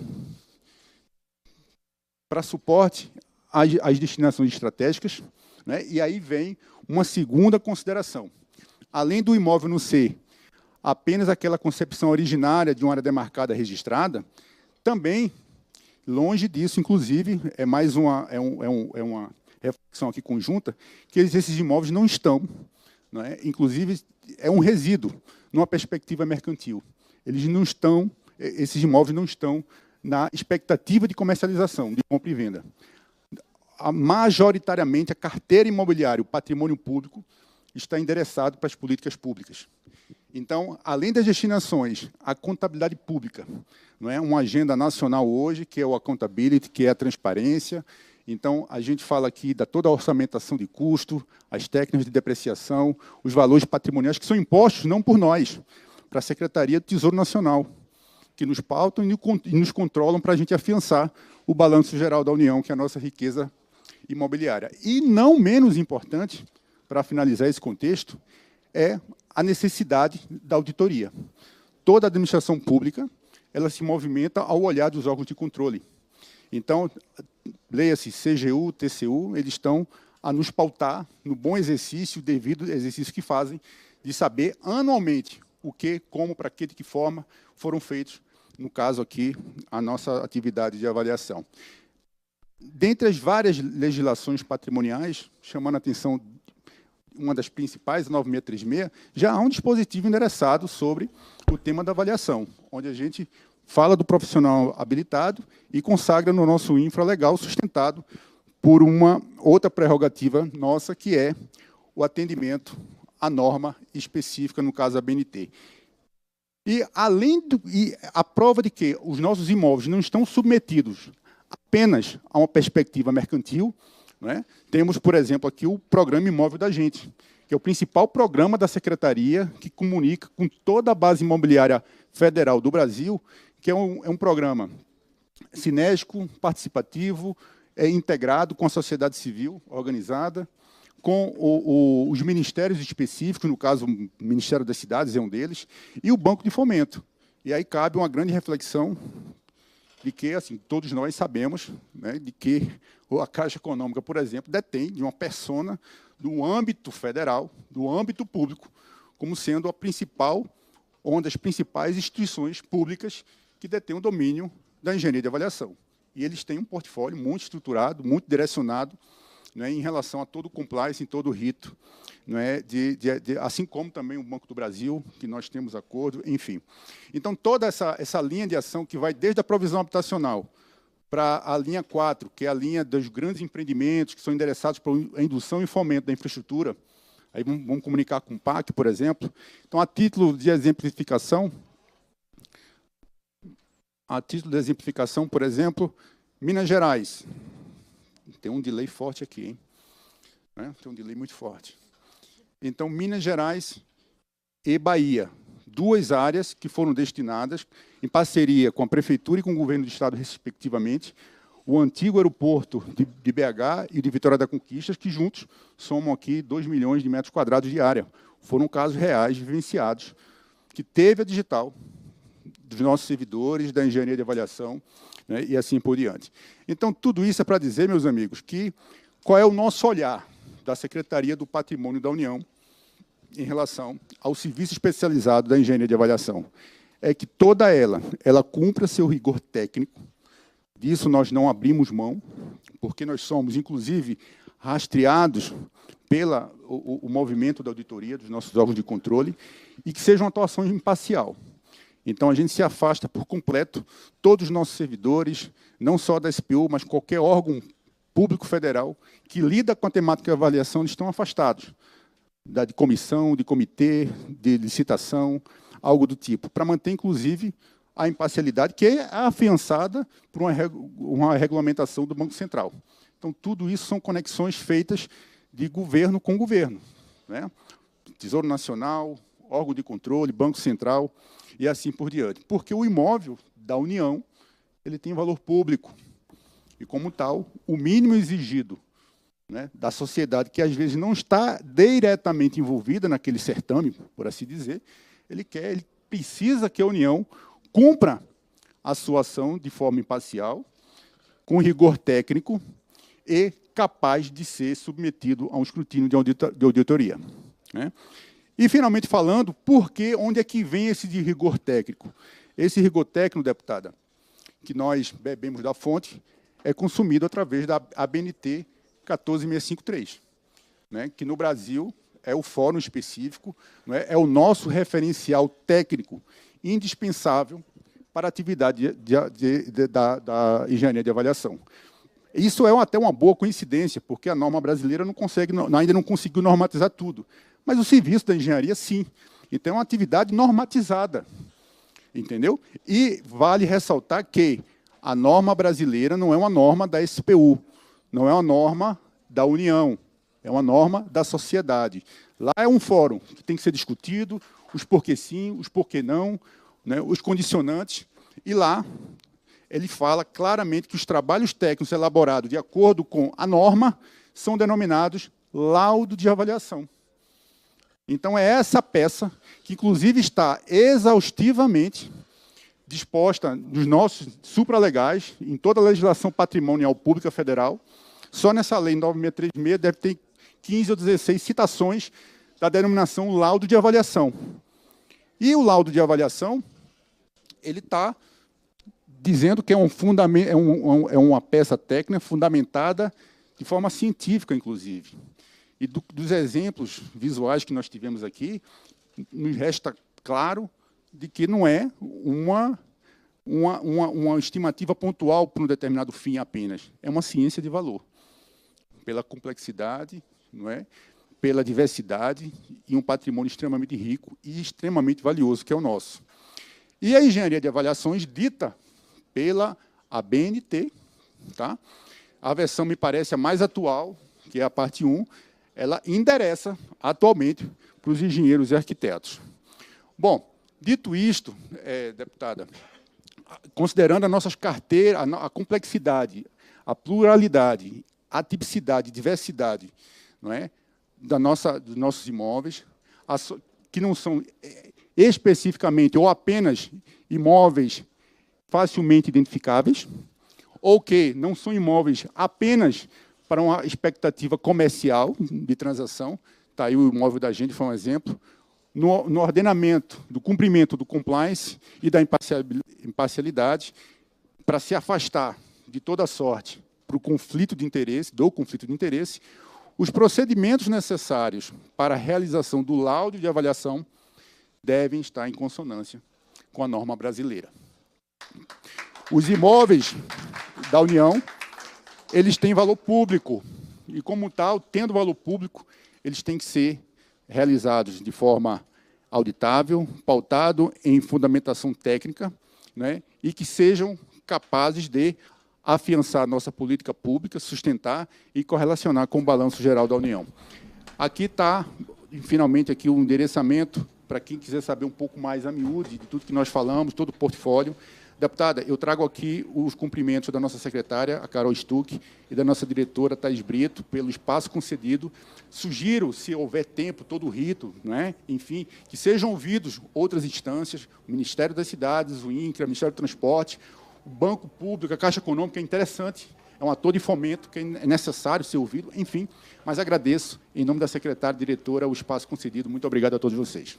[SPEAKER 18] às destinações estratégicas, né? E aí vem uma segunda consideração. Além do imóvel não ser apenas aquela concepção originária de uma área demarcada registrada, também, longe disso, inclusive, é mais uma reflexão aqui conjunta, que esses imóveis não estão, né? Inclusive, é um resíduo numa perspectiva mercantil. Esses imóveis não estão na expectativa de comercialização, de compra e venda. Majoritariamente, a carteira imobiliária, o patrimônio público, está endereçado para as políticas públicas. Então, além das destinações, a contabilidade pública, não é uma agenda nacional hoje, que é o accountability, que é a transparência. Então, a gente fala aqui da toda a orçamentação de custo, as técnicas de depreciação, os valores patrimoniais, que são impostos não por nós, para a Secretaria do Tesouro Nacional, que nos pautam e nos controlam para a gente afiançar o balanço geral da União, que é a nossa riqueza imobiliária. E, não menos importante, para finalizar esse contexto, é a necessidade da auditoria. Toda a administração pública ela se movimenta ao olhar dos órgãos de controle. Então, leia-se CGU, TCU, eles estão a nos pautar no bom exercício, devido exercício que fazem, de saber anualmente o que, como, para que, de que forma foram feitos, no caso aqui, a nossa atividade de avaliação. Dentre as várias legislações patrimoniais, chamando a atenção, uma das principais, a 9636, já há um dispositivo endereçado sobre o tema da avaliação, onde a gente fala do profissional habilitado e consagra no nosso infralegal sustentado por uma outra prerrogativa nossa, que é o atendimento à norma específica, no caso a BNT. E a prova de que os nossos imóveis não estão submetidos apenas a uma perspectiva mercantil, né? Temos, por exemplo, aqui o Programa Imóvel da Gente, que é o principal programa da Secretaria que comunica com toda a base imobiliária federal do Brasil, que é um programa sinérgico, participativo, integrado com a sociedade civil organizada, com os ministérios específicos, no caso, o Ministério das Cidades é um deles, e o Banco de Fomento. E aí cabe uma grande reflexão de que, assim, todos nós sabemos, né, de que a Caixa Econômica, por exemplo, detém de uma persona do âmbito federal, do âmbito público, como sendo a principal, uma das principais instituições públicas que detém o domínio da engenharia de avaliação. E eles têm um portfólio muito estruturado, muito direcionado, né, em relação a todo o compliance, em todo o rito, né, assim como também o Banco do Brasil, que nós temos acordo, enfim. Então, toda essa linha de ação que vai desde a provisão habitacional para a linha 4, que é a linha dos grandes empreendimentos que são endereçados para a indução e fomento da infraestrutura, aí vamos comunicar com o PAC, por exemplo. Então, a título de exemplificação, por exemplo, Minas Gerais. Tem um delay forte aqui, hein? Tem um delay muito forte. Então, Minas Gerais e Bahia, duas áreas que foram destinadas, em parceria com a Prefeitura e com o Governo do Estado, respectivamente, o antigo aeroporto de BH e de Vitória da Conquista, que juntos somam aqui 2 milhões de metros quadrados de área. Foram casos reais, vivenciados, que teve a digital dos nossos servidores, da engenharia de avaliação, né, e assim por diante. Então, tudo isso é para dizer, meus amigos, que qual é o nosso olhar da Secretaria do Patrimônio da União em relação ao serviço especializado da engenharia de avaliação. É que toda ela cumpra seu rigor técnico, disso nós não abrimos mão, porque nós somos, inclusive, rastreados pelo movimento da auditoria dos nossos órgãos de controle, e que seja uma atuação imparcial. Então, a gente se afasta por completo, todos os nossos servidores, não só da SPU, mas qualquer órgão público federal que lida com a temática de avaliação, eles estão afastados de comissão, de comitê, de licitação, algo do tipo, para manter, inclusive, a imparcialidade, que é afiançada por uma regulamentação do Banco Central. Então, tudo isso são conexões feitas de governo com governo, né? Tesouro Nacional, órgão de controle, Banco Central e assim por diante. Porque o imóvel da União ele tem valor público e, como tal, o mínimo exigido, né, da sociedade, que às vezes não está diretamente envolvida naquele certame, por assim dizer, ele precisa que a União cumpra a sua ação de forma imparcial, com rigor técnico e capaz de ser submetido a um escrutínio de auditoria, né? E, finalmente, falando, onde é que vem esse de rigor técnico? Esse rigor técnico, deputada, que nós bebemos da fonte, é consumido através da ABNT 14653, né, que no Brasil é o fórum específico, né, é o nosso referencial técnico indispensável para a atividade da engenharia de avaliação. Isso é até uma boa coincidência, porque a norma brasileira ainda não conseguiu normatizar tudo. Mas o serviço da engenharia, sim. Então, é uma atividade normatizada. Entendeu? E vale ressaltar que a norma brasileira não é uma norma da SPU, não é uma norma da União, é uma norma da sociedade. Lá é um fórum que tem que ser discutido, os porquê sim, os porquê não, né, os condicionantes, e lá ele fala claramente que os trabalhos técnicos elaborados de acordo com a norma são denominados laudo de avaliação. Então, é essa peça que, inclusive, está exaustivamente disposta nos nossos supralegais, em toda a legislação patrimonial pública federal. Só nessa lei 9636 deve ter 15 ou 16 citações da denominação laudo de avaliação. E o laudo de avaliação, ele está dizendo que é uma peça técnica fundamentada de forma científica, inclusive. E dos exemplos visuais que nós tivemos aqui, nos resta claro de que não é uma estimativa pontual para um determinado fim apenas. É uma ciência de valor, pela complexidade, não é? Pela diversidade e um patrimônio extremamente rico e extremamente valioso, que é o nosso. E a engenharia de avaliações dita pela ABNT, tá? A versão me parece a mais atual, que é a parte 1, ela endereça atualmente para os engenheiros e arquitetos. Bom, dito isto, deputada, considerando as nossas carteiras, a complexidade, a pluralidade, a tipicidade, diversidade, não é, dos nossos imóveis, que não são especificamente ou apenas imóveis facilmente identificáveis, ou que não são imóveis apenas para uma expectativa comercial de transação. Está aí o imóvel da gente, foi um exemplo. No ordenamento do cumprimento do compliance e da imparcialidade, para se afastar de toda sorte do conflito de interesse, os procedimentos necessários para a realização do laudo de avaliação devem estar em consonância com a norma brasileira. Os imóveis da União, eles têm valor público, e, como tal, tendo valor público, eles têm que ser realizados de forma auditável, pautado em fundamentação técnica, né, e que sejam capazes de afiançar a nossa política pública, sustentar e correlacionar com o balanço geral da União. Aqui está, finalmente, aqui o endereçamento, para quem quiser saber um pouco mais a miúde de tudo que nós falamos, todo o portfólio. Deputada, eu trago aqui os cumprimentos da nossa secretária, a Carol Stuck, e da nossa diretora, Thais Brito, pelo espaço concedido. Sugiro, se houver tempo, todo o rito, não é? Enfim, que sejam ouvidos outras instâncias, o Ministério das Cidades, o INCRA, o Ministério do Transporte, o Banco Público, a Caixa Econômica, é interessante, é um ator de fomento que é necessário ser ouvido, enfim, mas agradeço, em nome da secretária e diretora, o espaço concedido. Muito obrigado a todos vocês.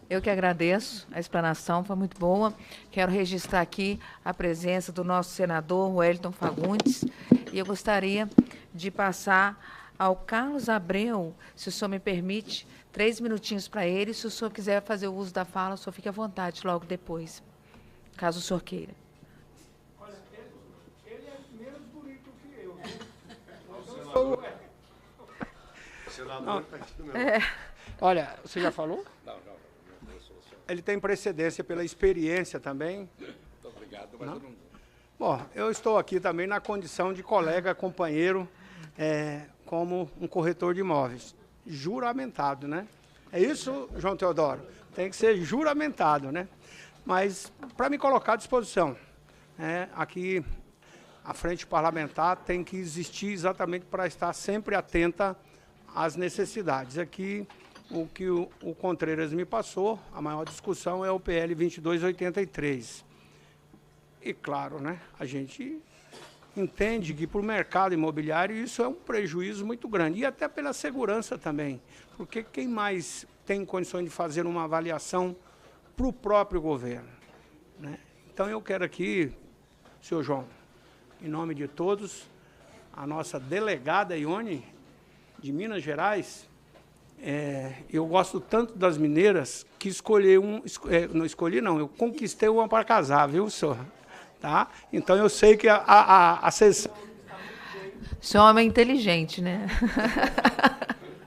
[SPEAKER 1] Eu que agradeço, a explanação foi muito boa. Quero registrar aqui a presença do nosso senador, Wellington Fagundes, e eu gostaria de passar ao Carlos Abreu, se o senhor me permite, 3 minutinhos para ele. Se o senhor quiser fazer o uso da fala, o senhor fique à vontade logo depois, caso o senhor queira.
[SPEAKER 19] Olha, ele é menos bonito que eu. Não. Olha, você já falou?
[SPEAKER 6] Não.
[SPEAKER 19] Ele tem precedência pela experiência também.
[SPEAKER 6] Muito obrigado, mas eu não...
[SPEAKER 19] Bom, eu estou aqui também na condição de colega, companheiro, como um corretor de imóveis. Juramentado, né? É isso, João Teodoro? Tem que ser juramentado, né? Mas, para me colocar à disposição, aqui a frente parlamentar tem que existir exatamente para estar sempre atenta às necessidades. Aqui, o que o Contreiras me passou, a maior discussão é o PL 2283. E, claro, né, a gente entende que para o mercado imobiliário isso é um prejuízo muito grande. E até pela segurança também. Porque quem mais tem condições de fazer uma avaliação para o próprio governo, né? Então, eu quero aqui, senhor João, em nome de todos, a nossa delegada Ione, de Minas Gerais, eu gosto tanto das mineiras que não escolhi não, eu conquistei uma para casar, viu, senhor? Tá? Então eu sei que a sessão...
[SPEAKER 1] O senhor é um homem inteligente, né?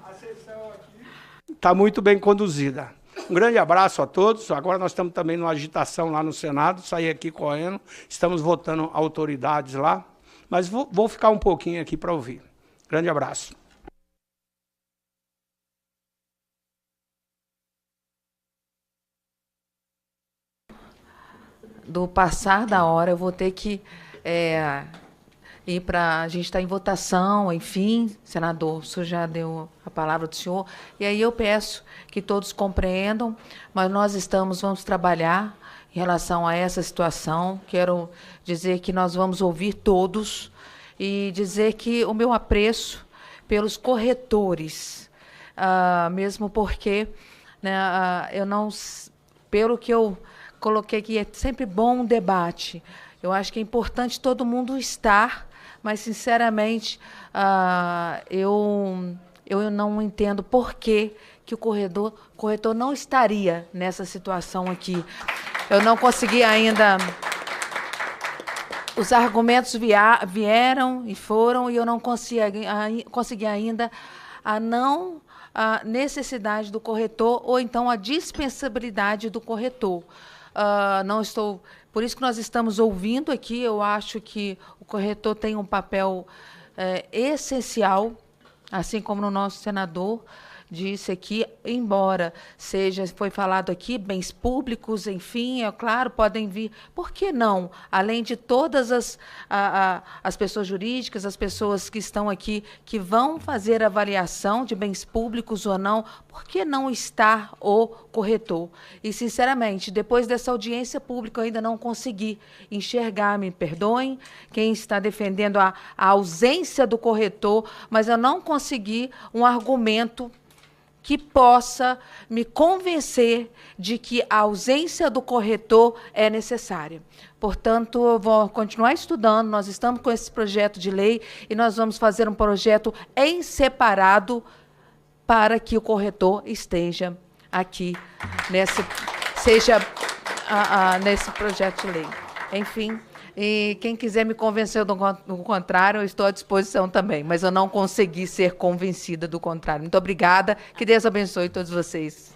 [SPEAKER 19] A sessão aqui está muito bem conduzida. Um grande abraço a todos. Agora nós estamos também numa agitação lá no Senado, saí aqui correndo, estamos votando autoridades lá, mas vou ficar um pouquinho aqui para ouvir. Grande abraço.
[SPEAKER 1] Do passar da hora, eu vou ter que ir para... A gente está em votação, enfim, senador, o senhor já deu a palavra do senhor, e aí eu peço que todos compreendam, mas nós vamos trabalhar em relação a essa situação. Quero dizer que nós vamos ouvir todos e dizer que o meu apreço pelos corretores, mesmo porque, né, eu não... Pelo que eu coloquei aqui, é sempre bom um debate. Eu acho que é importante todo mundo estar, mas, sinceramente, eu não entendo por que o corretor não estaria nessa situação aqui. Eu não consegui ainda... Os argumentos vieram e foram, e eu não consegui ainda a necessidade do corretor ou então a dispensabilidade do corretor. Não estou... Por isso que nós estamos ouvindo aqui, eu acho que o corretor tem um papel essencial, assim como no nosso senador disse aqui, embora foi falado aqui, bens públicos, enfim, é claro, podem vir. Por que não? Além de todas as pessoas jurídicas, as pessoas que estão aqui, que vão fazer avaliação de bens públicos ou não, por que não estar o corretor? E, sinceramente, depois dessa audiência pública, eu ainda não consegui enxergar, me perdoem, quem está defendendo a ausência do corretor, mas eu não consegui um argumento que possa me convencer de que a ausência do corretor é necessária. Portanto, eu vou continuar estudando, nós estamos com esse projeto de lei e nós vamos fazer um projeto em separado para que o corretor esteja aqui, nesse projeto de lei. Enfim, e quem quiser me convencer do contrário, eu estou à disposição também, mas eu não consegui ser convencida do contrário. Muito obrigada, que Deus abençoe todos vocês.